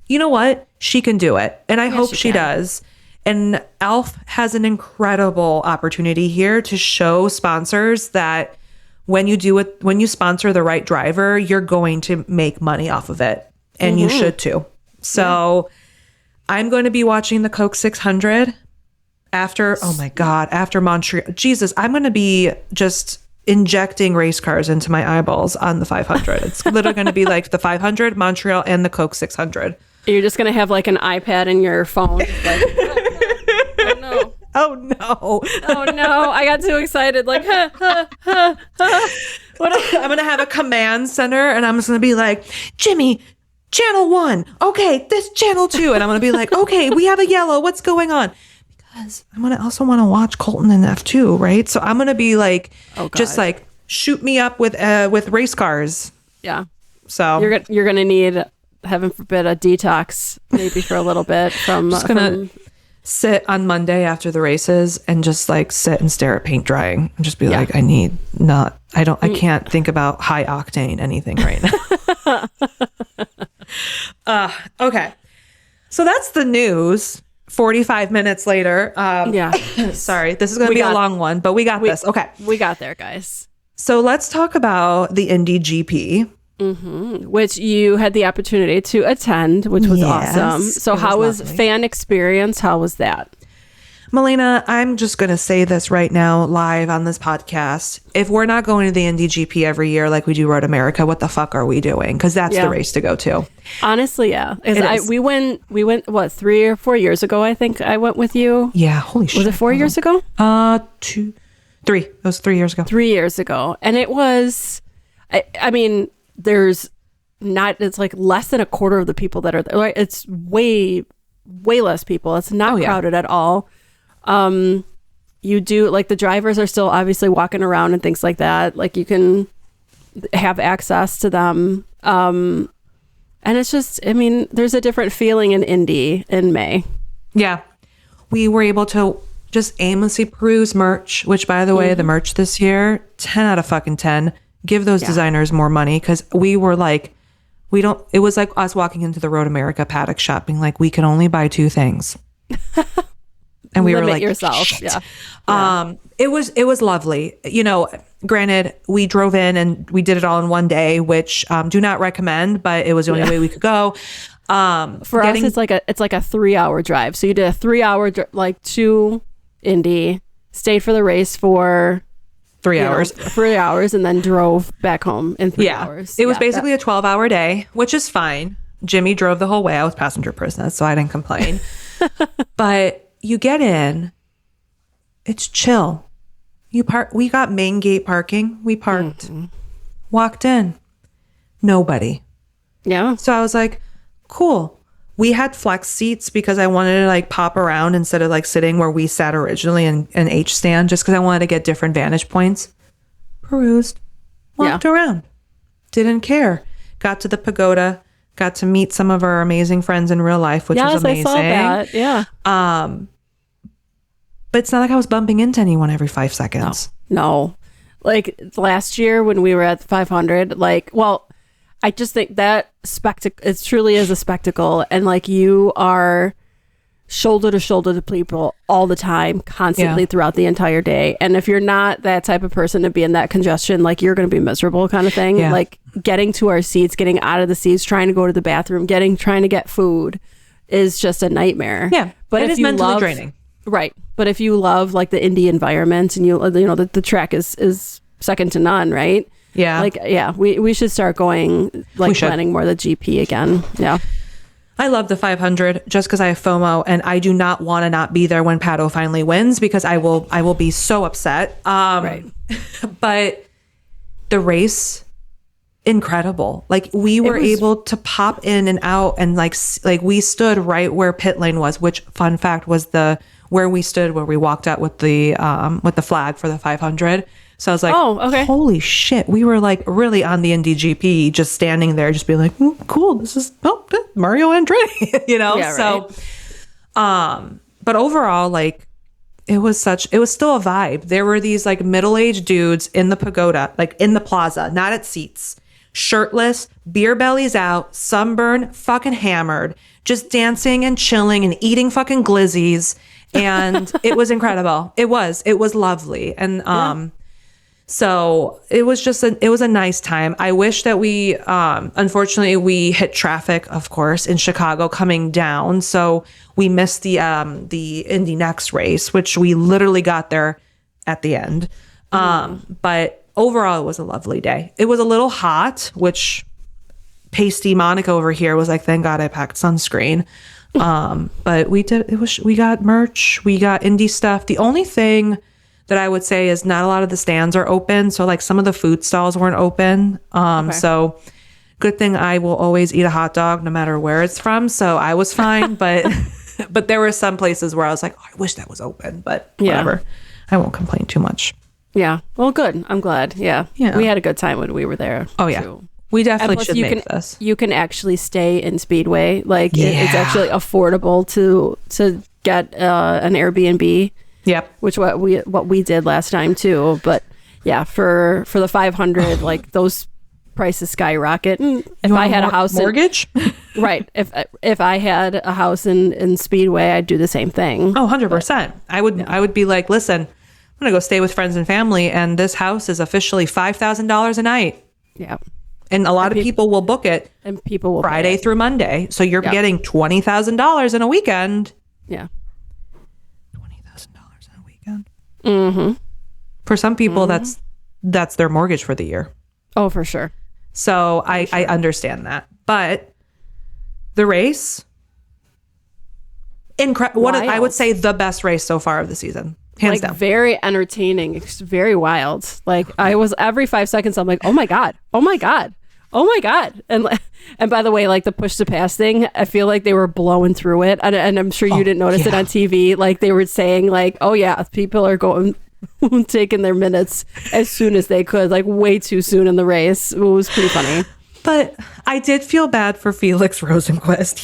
Speaker 1: you know what? She can do it. And I hope she does. And Elf has an incredible opportunity here to show sponsors that when you sponsor the right driver, you're going to make money off of it. And you should too. So I'm going to be watching the Coke 600. After Montreal. Jesus, I'm going to be just injecting race cars into my eyeballs on the 500. It's literally going to be like the 500, Montreal, and the Coke 600.
Speaker 2: You're just going to have like an iPad in your phone. Like, oh no.
Speaker 1: Oh no.
Speaker 2: Oh no. I got too excited. Like,
Speaker 1: I'm going to have a command center and I'm just going to be like, Jimmy, channel 1. Okay, this channel 2. And I'm going to be like, okay, we have a yellow. What's going on? I'm gonna also want to watch Colton in F2, right? So I'm gonna be like, just like shoot me up with race cars.
Speaker 2: Yeah.
Speaker 1: So
Speaker 2: you're gonna need, heaven forbid, a detox maybe for a little bit from.
Speaker 1: Just gonna sit on Monday after the races and just like sit and stare at paint drying and just be like, I can't think about high octane anything right now. Okay, so that's the news. 45 minutes later. Sorry, this is going to be a long one, but we got this. Okay.
Speaker 2: We got there, guys.
Speaker 1: So let's talk about the Indy GP.
Speaker 2: Which you had the opportunity to attend, which was awesome. So how was fan experience? How was that?
Speaker 1: Melina, I'm just going to say this right now live on this podcast. If we're not going to the Indy GP every year like we do Road America, what the fuck are we doing? Because that's the race to go to.
Speaker 2: Honestly, yeah. We went, what, 3 or 4 years ago, I think I went with you.
Speaker 1: Yeah, holy shit.
Speaker 2: Was it 4 years ago?
Speaker 1: 2, 3. It was 3 years ago.
Speaker 2: 3 years ago. And it was, I mean, it's like less than a quarter of the people that are there. Right? It's way less people. It's not crowded at all. You do, like, the drivers are still obviously walking around and things like that. Like, you can have access to them. And it's just, I mean, there's a different feeling in Indy in May.
Speaker 1: Yeah. We were able to just aimlessly peruse merch, which, by the way, the merch this year, 10 out of fucking 10. Give those designers more money, because we were like, it was like us walking into the Road America paddock shop being like, we can only buy 2 things. And we were like,
Speaker 2: yourself.
Speaker 1: Shit. It was lovely. You know, granted, we drove in and we did it all in one day, which do not recommend, but it was the only way we could go.
Speaker 2: For us, it's like a 3-hour drive. So you did a 3-hour like to Indy, stayed for the race for
Speaker 1: 3 hours.
Speaker 2: 3 hours, and then drove back home in 3 hours.
Speaker 1: It was basically a 12-hour day, which is fine. Jimmy drove the whole way. I was passenger princess, so I didn't complain. But you get in, it's chill. We got main gate parking. We parked, walked in, nobody.
Speaker 2: Yeah.
Speaker 1: So I was like, cool. We had flex seats because I wanted to like pop around instead of like sitting where we sat originally in an H stand, just because I wanted to get different vantage points. Perused, walked around, didn't care. Got to the pagoda, got to meet some of our amazing friends in real life, which was amazing.
Speaker 2: I saw that. Yeah.
Speaker 1: But it's not like I was bumping into anyone every 5 seconds.
Speaker 2: No. Like last year when we were at the 500, like, well, I just think that it truly is a spectacle. And like, you are shoulder to shoulder to people all the time, constantly throughout the entire day. And if you're not that type of person to be in that congestion, like, you're going to be miserable kind of thing.
Speaker 1: Yeah.
Speaker 2: Like getting to our seats, getting out of the seats, trying to go to the bathroom, trying to get food is just a nightmare.
Speaker 1: Yeah.
Speaker 2: But
Speaker 1: it is mentally draining.
Speaker 2: Right. But if you love like the Indy environment and you know, the track is second to none, right?
Speaker 1: Yeah.
Speaker 2: Like, yeah, we should start going, like, planning more of the GP again. Yeah.
Speaker 1: I love the 500 just because I have FOMO, and I do not want to not be there when Pato finally wins, because I will be so upset.
Speaker 2: Right.
Speaker 1: But the race, incredible. Like, we were able to pop in and out, and like we stood right where pit lane was, which, fun fact, was where we stood where we walked out with the flag for the 500. So I was like, oh, okay. Holy shit. We were like really on the Indy GP, just standing there, just being like, cool. This is Mario Andretti, you know?
Speaker 2: Yeah,
Speaker 1: so, but overall, like, it was still a vibe. There were these like middle-aged dudes in the pagoda, like in the plaza, not at seats, shirtless, beer bellies out, sunburn, fucking hammered, just dancing and chilling and eating fucking glizzies. And it was incredible. It was lovely. And, so it was a nice time. I wish that we, unfortunately, we hit traffic, of course, in Chicago coming down. So we missed the Indy Next race, which we literally got there at the end. But overall, it was a lovely day. It was a little hot, which pasty Monica over here was like, thank God I packed sunscreen. But we got merch, we got Indy stuff. The only thing that I would say is not a lot of the stands are open. So like some of the food stalls weren't open. So good thing I will always eat a hot dog no matter where it's from. So I was fine, but there were some places where I was like, oh, I wish that was open, but whatever. I won't complain too much.
Speaker 2: Yeah. Well, good. I'm glad. Yeah. We had a good time when we were there.
Speaker 1: Oh yeah. Too. We definitely should make this.
Speaker 2: You can actually stay in Speedway. Like it's actually affordable to get an Airbnb.
Speaker 1: Yep.
Speaker 2: Which what we did last time too. But yeah, for the 500, like those prices skyrocket. And if I had a house
Speaker 1: mortgage,
Speaker 2: right? If I had a house in Speedway, I'd do the same thing.
Speaker 1: Oh, 100%. I would be like, listen, I'm gonna go stay with friends and family, and this house is officially $5,000 a night.
Speaker 2: Yeah.
Speaker 1: And a lot of people will book it,
Speaker 2: and people will
Speaker 1: Friday through Monday. So you're getting $20,000 in a weekend.
Speaker 2: Yeah.
Speaker 1: For some people, that's their mortgage for the year.
Speaker 2: Oh, for sure.
Speaker 1: So I understand that. But the race, I would say the best race so far of the season. Hands down.
Speaker 2: Very entertaining. It's very wild. Like I was every 5 seconds, I'm like, oh my God. Oh my God. Oh my God. And by the way, like the push to pass thing, I feel like they were blowing through it. And I'm sure you didn't notice it on TV. Like they were saying like, oh yeah, people are going, taking their minutes as soon as they could, like way too soon in the race. It was pretty funny.
Speaker 1: But I did feel bad for Felix Rosenqvist.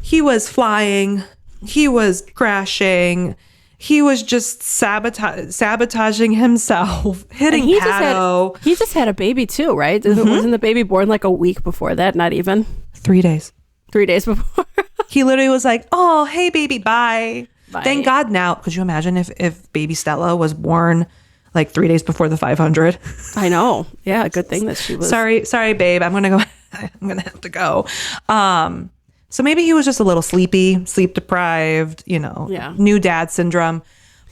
Speaker 1: He was flying. He was crashing. He was just sabotaging himself, hitting Pato.
Speaker 2: He just had a baby too, right? Wasn't the baby born like a week before that? Not even
Speaker 1: 3 days.
Speaker 2: 3 days before.
Speaker 1: He literally was like, "Oh, hey, baby, bye." Thank God now. Could you imagine if baby Stella was born like 3 days before the 500?
Speaker 2: I know. Yeah, good thing that she was.
Speaker 1: Sorry, babe. I'm gonna go. I'm gonna have to go. So maybe he was just a little sleepy, sleep deprived, new dad syndrome.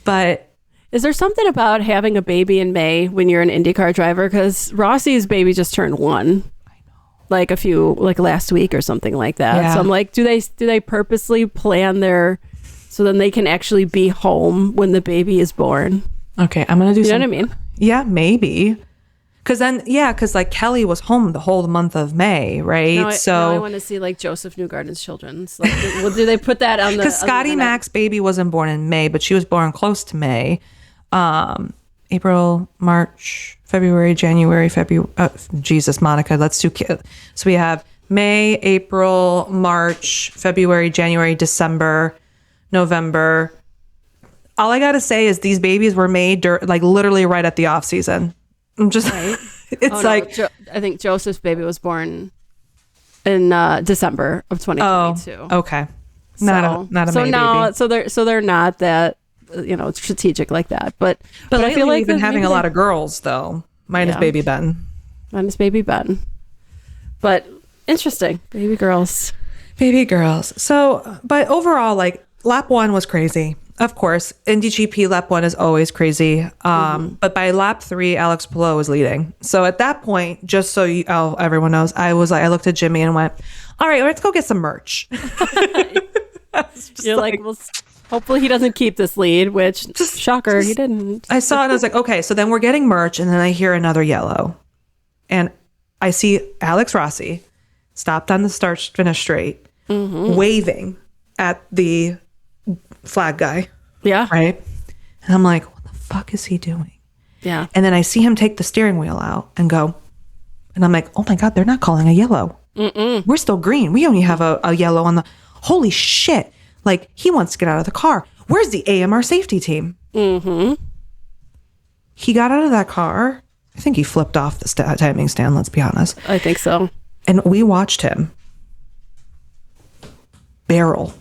Speaker 1: But
Speaker 2: is there something about having a baby in May when you're an IndyCar driver? Because Rossi's baby just turned 1. I know. Like last week or something like that. Yeah. So I'm like, do they purposely plan so then they can actually be home when the baby is born?
Speaker 1: Okay, I'm gonna do.
Speaker 2: You know what I mean?
Speaker 1: Yeah, maybe. Because like Kelly was home the whole month of May, right?
Speaker 2: Now I want to see like Joseph Newgarden's children's. Like, do they put that on the?
Speaker 1: Because Scotty Mac's baby wasn't born in May, but she was born close to May. April, March, February, January, February. Jesus, Monica, let's do. So we have May, April, March, February, January, December, November. All I gotta say is these babies were made like literally right at the off season. I'm just right. It's
Speaker 2: I think Joseph's baby was born in December of 2022.
Speaker 1: Oh, okay. Not a May baby.
Speaker 2: So they're not that strategic like that. But I feel like
Speaker 1: we've been having a lot of girls though. Minus baby Ben.
Speaker 2: But interesting, baby girls.
Speaker 1: So, but overall, like lap 1 was crazy. Of course, Indy GP lap 1 is always crazy. But by lap 3, Alex Palou was leading. So at that point, just so everyone knows, I looked at Jimmy and went, "All right, let's go get some merch."
Speaker 2: You're like, well, hopefully he doesn't keep this lead. Which shocker, he didn't.
Speaker 1: I saw it and I was like, okay, so then we're getting merch, and then I hear another yellow, and I see Alex Rossi stopped on the start finish straight, waving at the flag guy.
Speaker 2: Yeah.
Speaker 1: Right. And I'm like, what the fuck is he doing?
Speaker 2: Yeah.
Speaker 1: And then I see him take the steering wheel out and go, and I'm like, oh my God, they're not calling a yellow. We're still green. We only have a yellow on the, holy shit. Like he wants to get out of the car. Where's the AMR safety team? He got out of that car. I think he flipped off the timing stand. Let's be honest.
Speaker 2: I think so.
Speaker 1: And we watched him barrel.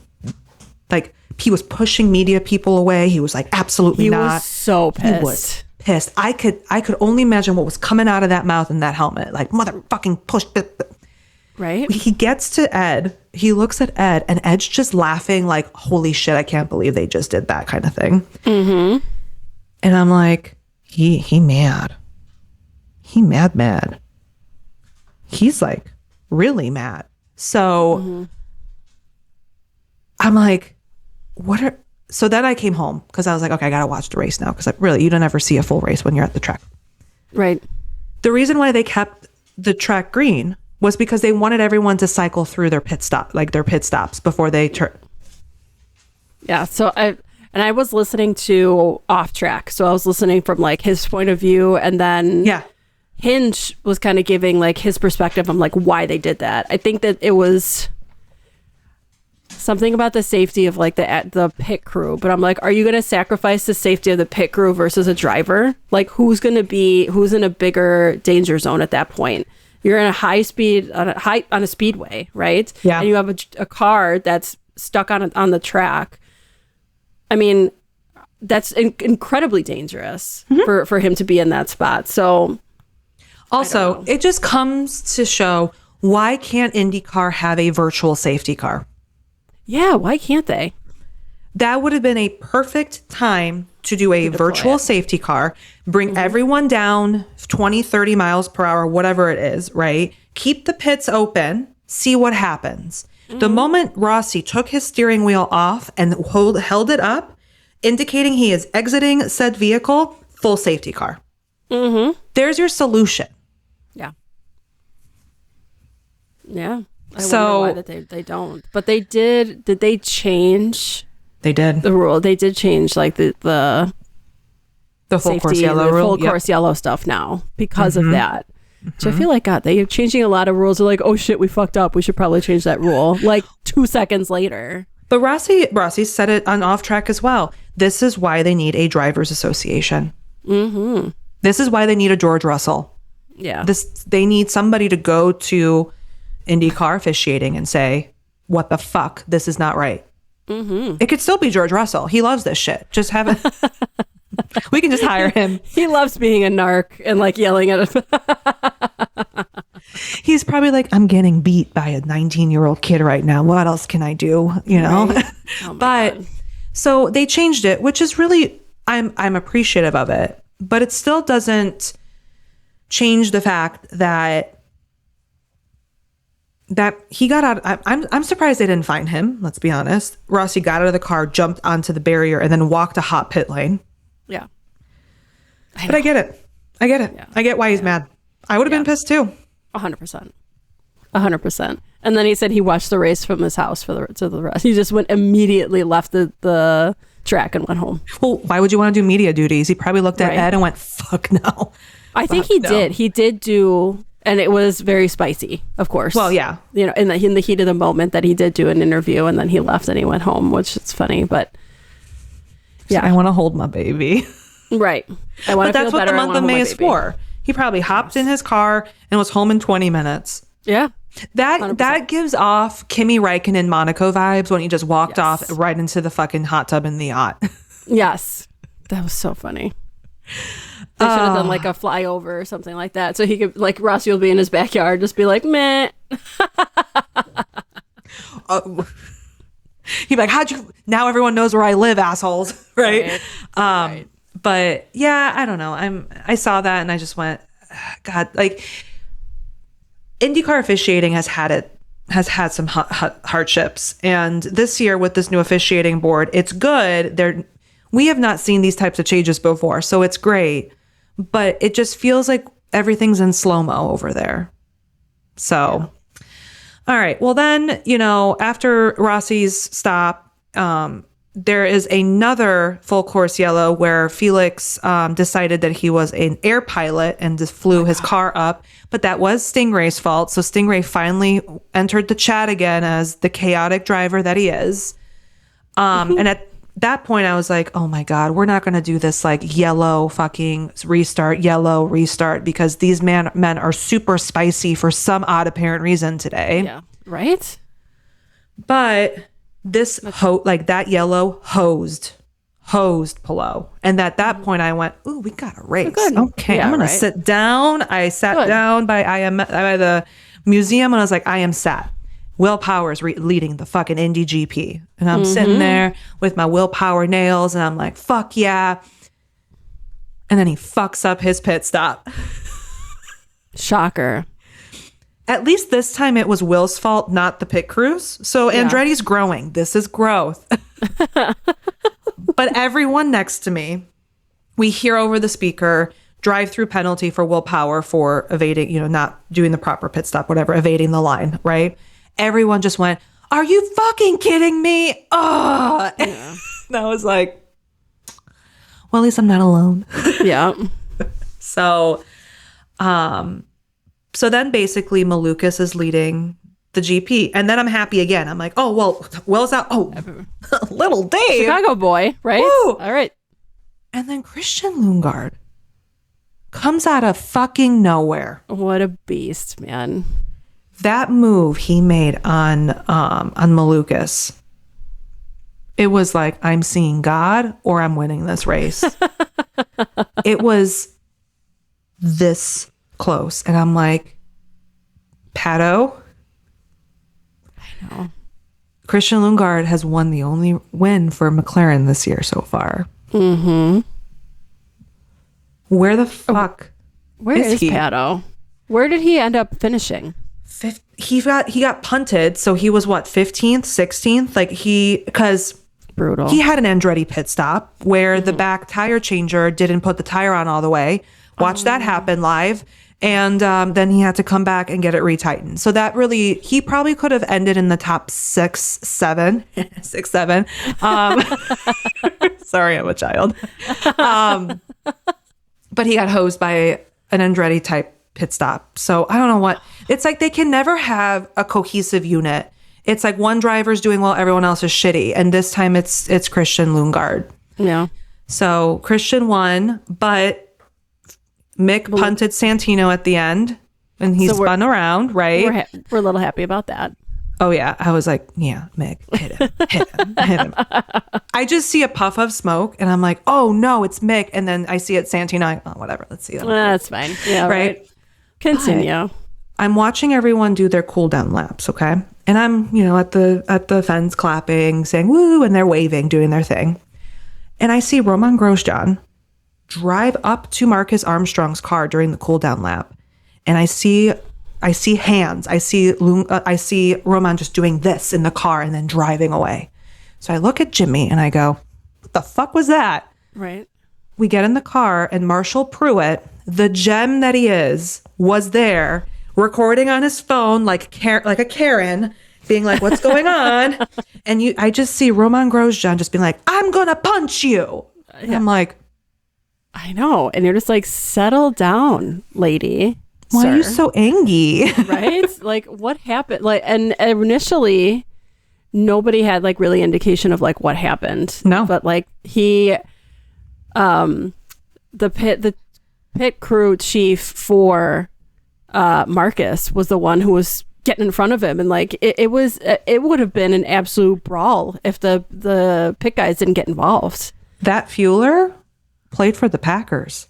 Speaker 1: Like he was pushing media people away. He was like, absolutely not.
Speaker 2: He was so pissed.
Speaker 1: He was pissed. I could only imagine what was coming out of that mouth and that helmet. Like motherfucking push.
Speaker 2: Right.
Speaker 1: He gets to Ed. He looks at Ed, and Ed's just laughing like, holy shit, I can't believe they just did that kind of thing. And I'm like, he mad. He mad. He's like really mad. So I'm like, so then I came home because I was like, okay, I got to watch the race now. Because really, you don't ever see a full race when you're at the track.
Speaker 2: Right.
Speaker 1: The reason why they kept the track green was because they wanted everyone to cycle through their pit stops before they turn.
Speaker 2: Yeah. So I was listening to Off Track. So I was listening from like his point of view, and then Hinge was kind of giving like his perspective on like why they did that. I think that it was something about the safety of like the pit crew, but I'm like, are you going to sacrifice the safety of the pit crew versus a driver? Like who's in a bigger danger zone at that point? You're in a high speed on a speedway, right?
Speaker 1: Yeah.
Speaker 2: And you have a car that's stuck on the track. I mean, that's incredibly dangerous for him to be in that spot. So
Speaker 1: also, it just comes to show, why can't IndyCar have a virtual safety car?
Speaker 2: Yeah, why can't they?
Speaker 1: That would have been a perfect time to do a virtual safety car, bring everyone down 20, 30 miles per hour, whatever it is, right? Keep the pits open, see what happens. The moment Rossi took his steering wheel off and held it up, indicating he is exiting said vehicle, full safety car. There's your solution.
Speaker 2: Yeah. Yeah. I wonder why that they don't. But they did. Did they change?
Speaker 1: They did
Speaker 2: the rule. They did change like the
Speaker 1: full
Speaker 2: safety,
Speaker 1: course yellow
Speaker 2: the
Speaker 1: rule.
Speaker 2: full course yellow stuff now because of that. So I feel like God, they're changing a lot of rules. They're like, oh shit, we fucked up. We should probably change that rule. Like 2 seconds later.
Speaker 1: But Rossi said it on Off Track as well. This is why they need a drivers association. This is why they need a George Russell.
Speaker 2: Yeah.
Speaker 1: They need somebody to go to IndyCar officiating and say, what the fuck? This is not right. It could still be George Russell. He loves this shit. Just have it. We can just hire him.
Speaker 2: He loves being a narc and like yelling at him.
Speaker 1: He's probably like, I'm getting beat by a 19-year-old kid right now. What else can I do? You know?
Speaker 2: Right? Oh
Speaker 1: but
Speaker 2: God.
Speaker 1: So they changed it, which is really, I'm appreciative of it, but it still doesn't change the fact that he got out. I'm surprised they didn't find him. Let's be honest. Rossi got out of the car, jumped onto the barrier, and then walked a hot pit lane.
Speaker 2: Yeah.
Speaker 1: But I get it. Yeah. I get why he's mad. I would have been pissed too.
Speaker 2: 100%. 100%. And then he said he watched the race from his house to the rest. He just immediately left the track and went home.
Speaker 1: Well, why would you want to do media duties? He probably looked at Ed and went, fuck no.
Speaker 2: I think he did. He did do, and it was very spicy, of course.
Speaker 1: Well, yeah.
Speaker 2: You know, in the heat of the moment that he did do an interview and then he left and he went home, which is funny, but yeah.
Speaker 1: I want to hold my baby.
Speaker 2: Right. I want to feel better.
Speaker 1: But that's what the month of May is for. He probably hopped in his car and was home in 20 minutes.
Speaker 2: Yeah.
Speaker 1: 100%. That gives off Kimi Räikkönen Monaco vibes when he just walked off right into the fucking hot tub in the yacht.
Speaker 2: Yes. That was so funny. They should have done like a flyover or something like that. So he could, like, Rossi will be in his backyard, just be like, meh.
Speaker 1: He'd be like, now everyone knows where I live, assholes. Right.
Speaker 2: Right.
Speaker 1: But yeah, I don't know. I saw that and I just went, God, like IndyCar officiating has had some hardships. And this year with this new officiating board, it's good. We have not seen these types of changes before, so it's great. But it just feels like everything's in slow-mo over there. So, all right. Well, then, after Rossi's stop, there is another full course yellow where Felix decided that he was an air pilot and just flew his car up. But that was Stingray's fault. So Stingray finally entered the chat again as the chaotic driver that he is. And at that point, I was like, oh my God, we're not going to do this like yellow fucking yellow restart, because these men are super spicy for some odd apparent reason today.
Speaker 2: Yeah. Right?
Speaker 1: But this that yellow hosed Pillow. And at that point I went, ooh, we got a race. Okay, yeah, I'm going to sit down. I sat down by the museum and I was like, I am sat. Will Power's leading the fucking Indy GP. And I'm sitting there with my Will Power nails and I'm like, fuck yeah. And then he fucks up his pit stop.
Speaker 2: Shocker.
Speaker 1: At least this time it was Will's fault, not the pit crews. So Andretti's growing. This is growth. But everyone next to me, we hear over the speaker, drive-through penalty for Will Power for evading, not doing the proper pit stop, whatever, evading the line, right? Everyone just went, are you fucking kidding me? Oh, yeah. And I was like, well, at least I'm not alone.
Speaker 2: Yeah.
Speaker 1: So then basically Malukas is leading the GP. And then I'm happy again. I'm like, oh, well, Will's out. Oh, little Dave.
Speaker 2: Chicago boy, right?
Speaker 1: Woo!
Speaker 2: All right.
Speaker 1: And then Christian Lundgaard comes out of fucking nowhere.
Speaker 2: What a beast, man.
Speaker 1: That move he made on Malukas, it was like, I'm seeing God or I'm winning this race. It was this close. And I'm like, Pato,
Speaker 2: I know.
Speaker 1: Christian Lundgaard has won the only win for McLaren this year so far.
Speaker 2: Mm-hmm.
Speaker 1: Where the fuck
Speaker 2: Where is
Speaker 1: he?
Speaker 2: Pato? Where did he end up finishing?
Speaker 1: He got punted, so he was what, 15th, 16th? Like because
Speaker 2: Brutal.
Speaker 1: he had an Andretti pit stop where the back tire changer didn't put the tire on all the way. Watch that happen live. And then he had to come back and get it retightened. So that really, he probably could have ended in the top 6, 7. Sorry, I'm a child. But he got hosed by an Andretti type pit stop. So I don't know what, it's like they can never have a cohesive unit. It's like one driver's doing well, everyone else is shitty. And this time it's Christian Lundgaard.
Speaker 2: Yeah.
Speaker 1: So Christian won, but Mick punted Santino at the end, and he spun around, right?
Speaker 2: We're a little happy about that.
Speaker 1: Oh, yeah. I was like, yeah, Mick, hit him, hit him, hit him. I just see a puff of smoke, and I'm like, oh, no, it's Mick. And then I see it Santino. I'm like, oh, whatever. Let's see that.
Speaker 2: That's fine. Yeah, right. Continue.
Speaker 1: But I'm watching everyone do their cool down laps, okay? And I'm, at the fence clapping, saying, woo, and they're waving, doing their thing. And I see Roman Grosjean drive up to Marcus Armstrong's car during the cool down lap, and I see hands. I see Roman just doing this in the car and then driving away. So I look at Jimmy and I go, "What the fuck was that?"
Speaker 2: Right.
Speaker 1: We get in the car and Marshall Pruitt, the gem that he is, was there recording on his phone like a Karen, being like, "What's going on?" And I just see Roman Grosjean just being like, "I'm gonna punch you." And I'm like,
Speaker 2: I know. And you're just like, settle down, lady.
Speaker 1: Why
Speaker 2: sir.
Speaker 1: are you so angry?
Speaker 2: Right? Like, what happened? Like, and initially, nobody had like really indication of like what happened.
Speaker 1: No.
Speaker 2: But like the pit crew chief for Marcus was the one who was getting in front of him, and like it would have been an absolute brawl if the pit guys didn't get involved.
Speaker 1: That fueler played for the Packers.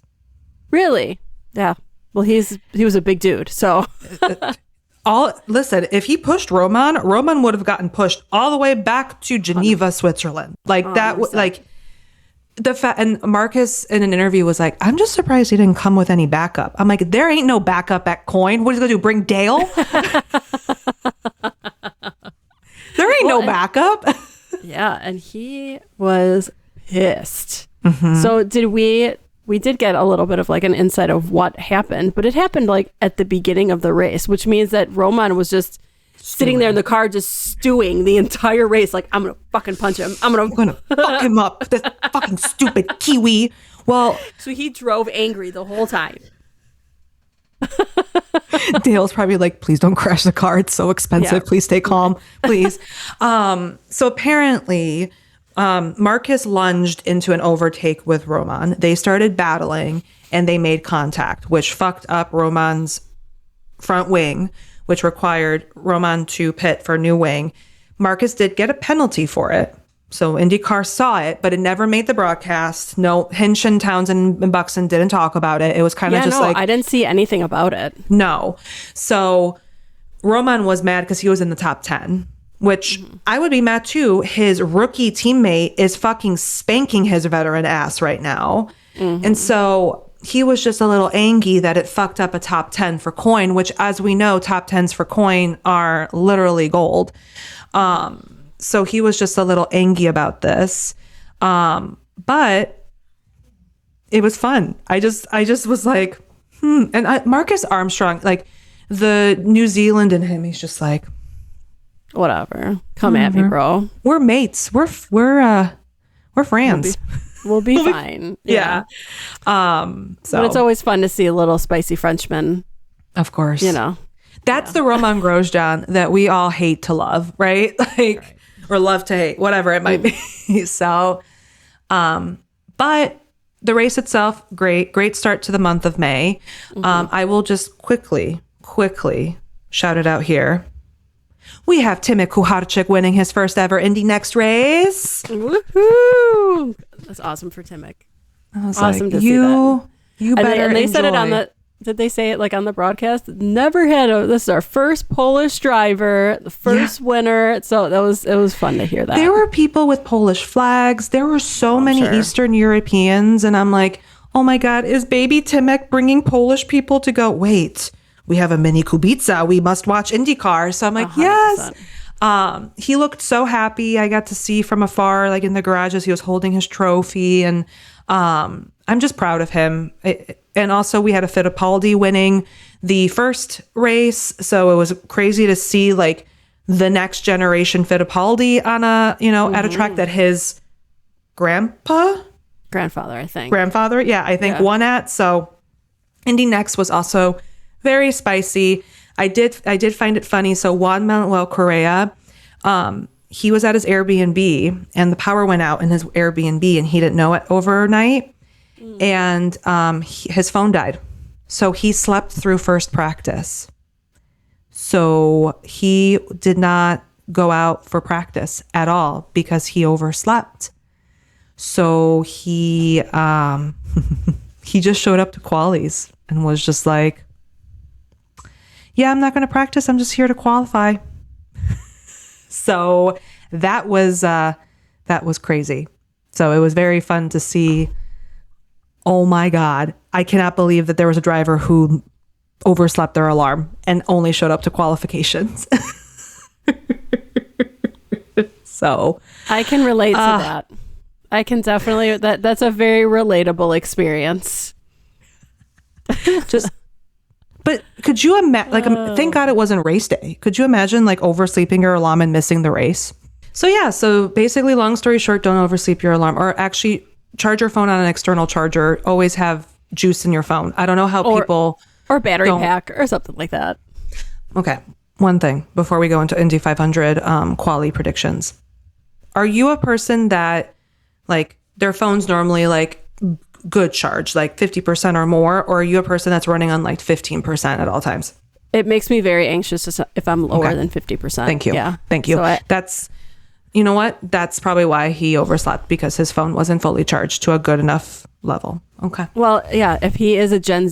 Speaker 2: Really? Yeah. Well, he was a big dude, so.
Speaker 1: Listen, if he pushed Roman would have gotten pushed all the way back to Geneva, Switzerland. Like that, like and Marcus in an interview was like, "I'm just surprised he didn't come with any backup." I'm like, there ain't no backup at Coyne. What is he gonna do? Bring Dale? There ain't no backup.
Speaker 2: Yeah, and he was pissed.
Speaker 1: Mm-hmm.
Speaker 2: So we did get a little bit of like an insight of what happened, but it happened like at the beginning of the race, which means that Roman was just sitting there in the car just stewing the entire race. Like, I'm going to fucking punch him. I'm going to
Speaker 1: fuck him up. This fucking stupid Kiwi. Well,
Speaker 2: so he drove angry the whole time.
Speaker 1: Dale's probably like, "Please don't crash the car. It's so expensive.
Speaker 2: Yeah.
Speaker 1: Please stay calm, please." So apparently, Marcus lunged into an overtake with Roman. They started battling and they made contact, which fucked up Roman's front wing, which required Roman to pit for new wing. Marcus did get a penalty for it. So IndyCar saw it, but it never made the broadcast. No, Hinch and Townsend and Buxton didn't talk about it. It was kind of like,
Speaker 2: I didn't see anything about it.
Speaker 1: No. So Roman was mad because he was in the top 10. Which I would be mad too. His rookie teammate is fucking spanking his veteran ass right now. Mm-hmm. And so he was just a little angry that it fucked up a top 10 for Coyne, which, as we know, top 10s for Coyne are literally gold. So he was just a little angry about this. But it was fun. I just was like, And Marcus Armstrong, like the New Zealand in him, he's just like,
Speaker 2: whatever. Come at me, bro.
Speaker 1: We're mates. We're friends.
Speaker 2: We'll be fine.
Speaker 1: Yeah.
Speaker 2: So but it's always fun to see a little spicy Frenchman.
Speaker 1: Of course.
Speaker 2: That's
Speaker 1: the Roman Grosjean that we all hate to love, right? Like, or love to hate, whatever it might be. So, but the race itself, great start to the month of May. I will just quickly shout it out here. We have Timmy Kuharczyk winning his first ever Indy Next race.
Speaker 2: Woohoo! That's awesome for Timmy.
Speaker 1: I was awesome to see that. You better
Speaker 2: and they said it did they say it like on the broadcast? This is our first Polish driver, the first winner. So it was fun to hear that.
Speaker 1: There were people with Polish flags. There were so many Eastern Europeans. And I'm like, oh my God, is baby Timek bringing Polish people to go, wait, we have a mini Kubica. We must watch IndyCar. So I'm like, 100%. Yes. He looked so happy. I got to see from afar, like in the garages, he was holding his trophy. And I'm just proud of him. And also we had a Fittipaldi winning the first race. So it was crazy to see like the next generation Fittipaldi on a, at a track that his grandfather,
Speaker 2: I think.
Speaker 1: Yeah, I think won at. So Indy Next was also very spicy. I did find it funny. So Juan Manuel Correa, he was at his Airbnb and the power went out in his Airbnb and he didn't know it overnight. And his phone died. So he slept through first practice. So he did not go out for practice at all because he overslept. So he he just showed up to qualies and was just like, yeah, I'm not going to practice. I'm just here to qualify. So that was crazy. So it was very fun to see. Oh my God. I cannot believe that there was a driver who overslept their alarm and only showed up to qualifications. So
Speaker 2: I can relate to that. I can definitely, that's a very relatable experience.
Speaker 1: But could you imagine, like, thank God it wasn't race day. Could you imagine like oversleeping your alarm and missing the race? So yeah, so basically long story short, don't oversleep your alarm, or actually charge your phone on an external charger. Always have juice in your phone. I don't know how people...
Speaker 2: Or battery pack or something like that.
Speaker 1: Okay. One thing before we go into Indy 500 quali predictions. Are you a person that like their phone's normally like good charge, like 50% or more? Or are you a person that's running on like 15% at all times?
Speaker 2: It makes me very anxious if I'm lower than 50%.
Speaker 1: Thank you.
Speaker 2: Yeah.
Speaker 1: Thank you. So you know what? That's probably why he overslept, because his phone wasn't fully charged to a good enough level. Okay.
Speaker 2: Well, yeah, if he's a Gen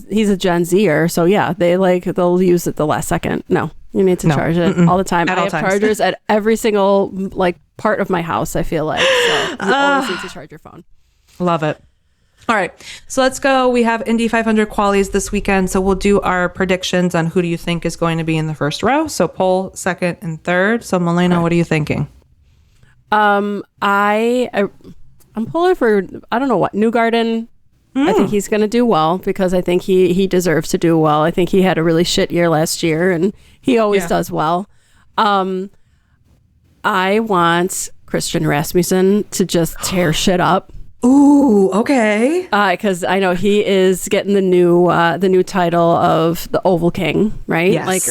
Speaker 2: Zer, so yeah, they'll use it the last second. No, you need to charge it all the time. I have chargers at every single like part of my house, I feel like. So you always need to charge your phone.
Speaker 1: Love it. All right. So let's go. We have Indy 500 qualies this weekend. So we'll do our predictions on who do you think is going to be in the first row. So pole, second, and third. So Milena, What are you thinking?
Speaker 2: I'm pulling for, I don't know what, Newgarden. I think he's going to do well because I think he deserves to do well. I think he had a really shit year last year and he always does well. I want Christian Rasmussen to just tear shit up.
Speaker 1: Ooh, okay.
Speaker 2: Because I know he is getting the new title of the Oval King, right?
Speaker 1: Yes.
Speaker 2: Like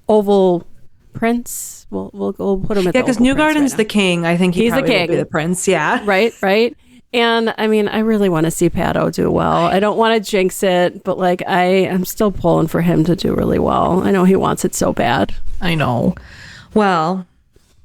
Speaker 2: Oval Prince. We'll put him at
Speaker 1: because Newgarden's the king. I think he's the king. Will be the prince. Yeah.
Speaker 2: Right. And I mean, I really want to see Pato do well. I don't want to jinx it, but like I'm still pulling for him to do really well. I know he wants it so bad.
Speaker 1: I know. Well,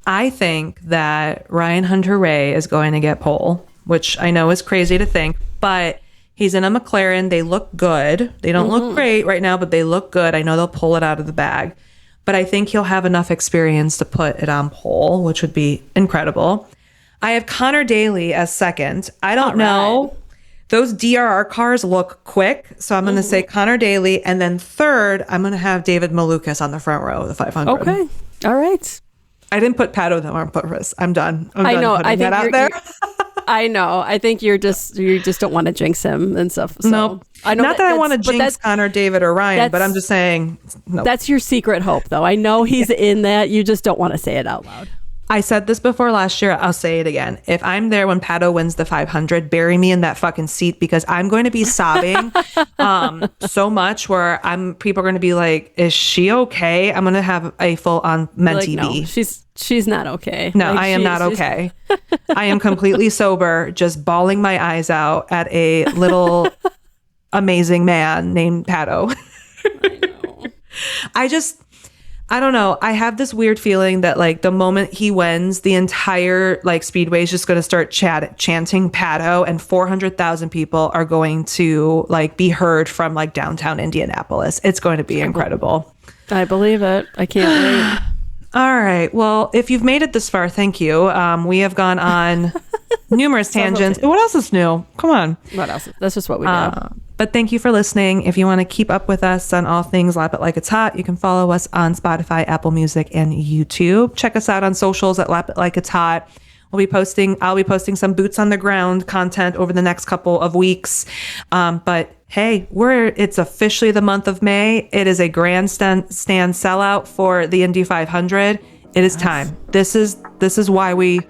Speaker 1: I think that Ryan Hunter-Reay is going to get pole, which I know is crazy to think, but he's in a McLaren. They look good. They don't look great right now, but they look good. I know they'll pull it out of the bag. But I think he'll have enough experience to put it on pole, which would be incredible. I have Connor Daly as second. I don't know. Those DRR cars look quick. So I'm going to say Connor Daly. And then third, I'm going to have David Malukas on the front row of the 500.
Speaker 2: Okay. All right.
Speaker 1: I didn't put Pato though on purpose. I'm done.
Speaker 2: I know.
Speaker 1: I think that out there.
Speaker 2: I know. I think you just don't want to jinx him and stuff. So.
Speaker 1: Nope.
Speaker 2: I know
Speaker 1: Not that I want to jinx Connor, David, or Ryan, but I'm just saying. Nope.
Speaker 2: That's your secret hope, though. I know he's in that. You just don't want to say it out loud.
Speaker 1: I said this before last year. I'll say it again. If I'm there when Pato wins the 500, bury me in that fucking seat because I'm going to be sobbing so much where people are going to be like, is she okay? I'm going to have a full on mentee
Speaker 2: no, she's not okay.
Speaker 1: No, I am not okay. I am completely sober, just bawling my eyes out at a little amazing man named Pato.
Speaker 2: I know.
Speaker 1: I don't know. I have this weird feeling that like the moment he wins, the entire like speedway is just going to start chanting Pato, and 400,000 people are going to like be heard from like downtown Indianapolis. It's going to be incredible.
Speaker 2: I believe it. I can't wait.
Speaker 1: All right. Well, if you've made it this far, thank you. We have gone on numerous tangents. What else is new? Come on.
Speaker 2: What else? That's just what we do.
Speaker 1: But thank you for listening. If you want to keep up with us on all things Lap It Like It's Hot, you can follow us on Spotify, Apple Music, and YouTube. Check us out on socials at Lap It Like It's Hot. I'll be posting some boots on the ground content over the next couple of weeks. But hey, it's officially the month of May. It is a grandstand sellout for the Indy 500. It is time. This is why we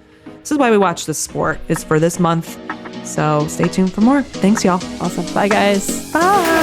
Speaker 1: watch this sport. It's for this month. So stay tuned for more. Thanks, y'all.
Speaker 2: Awesome. Bye, guys.
Speaker 1: Bye.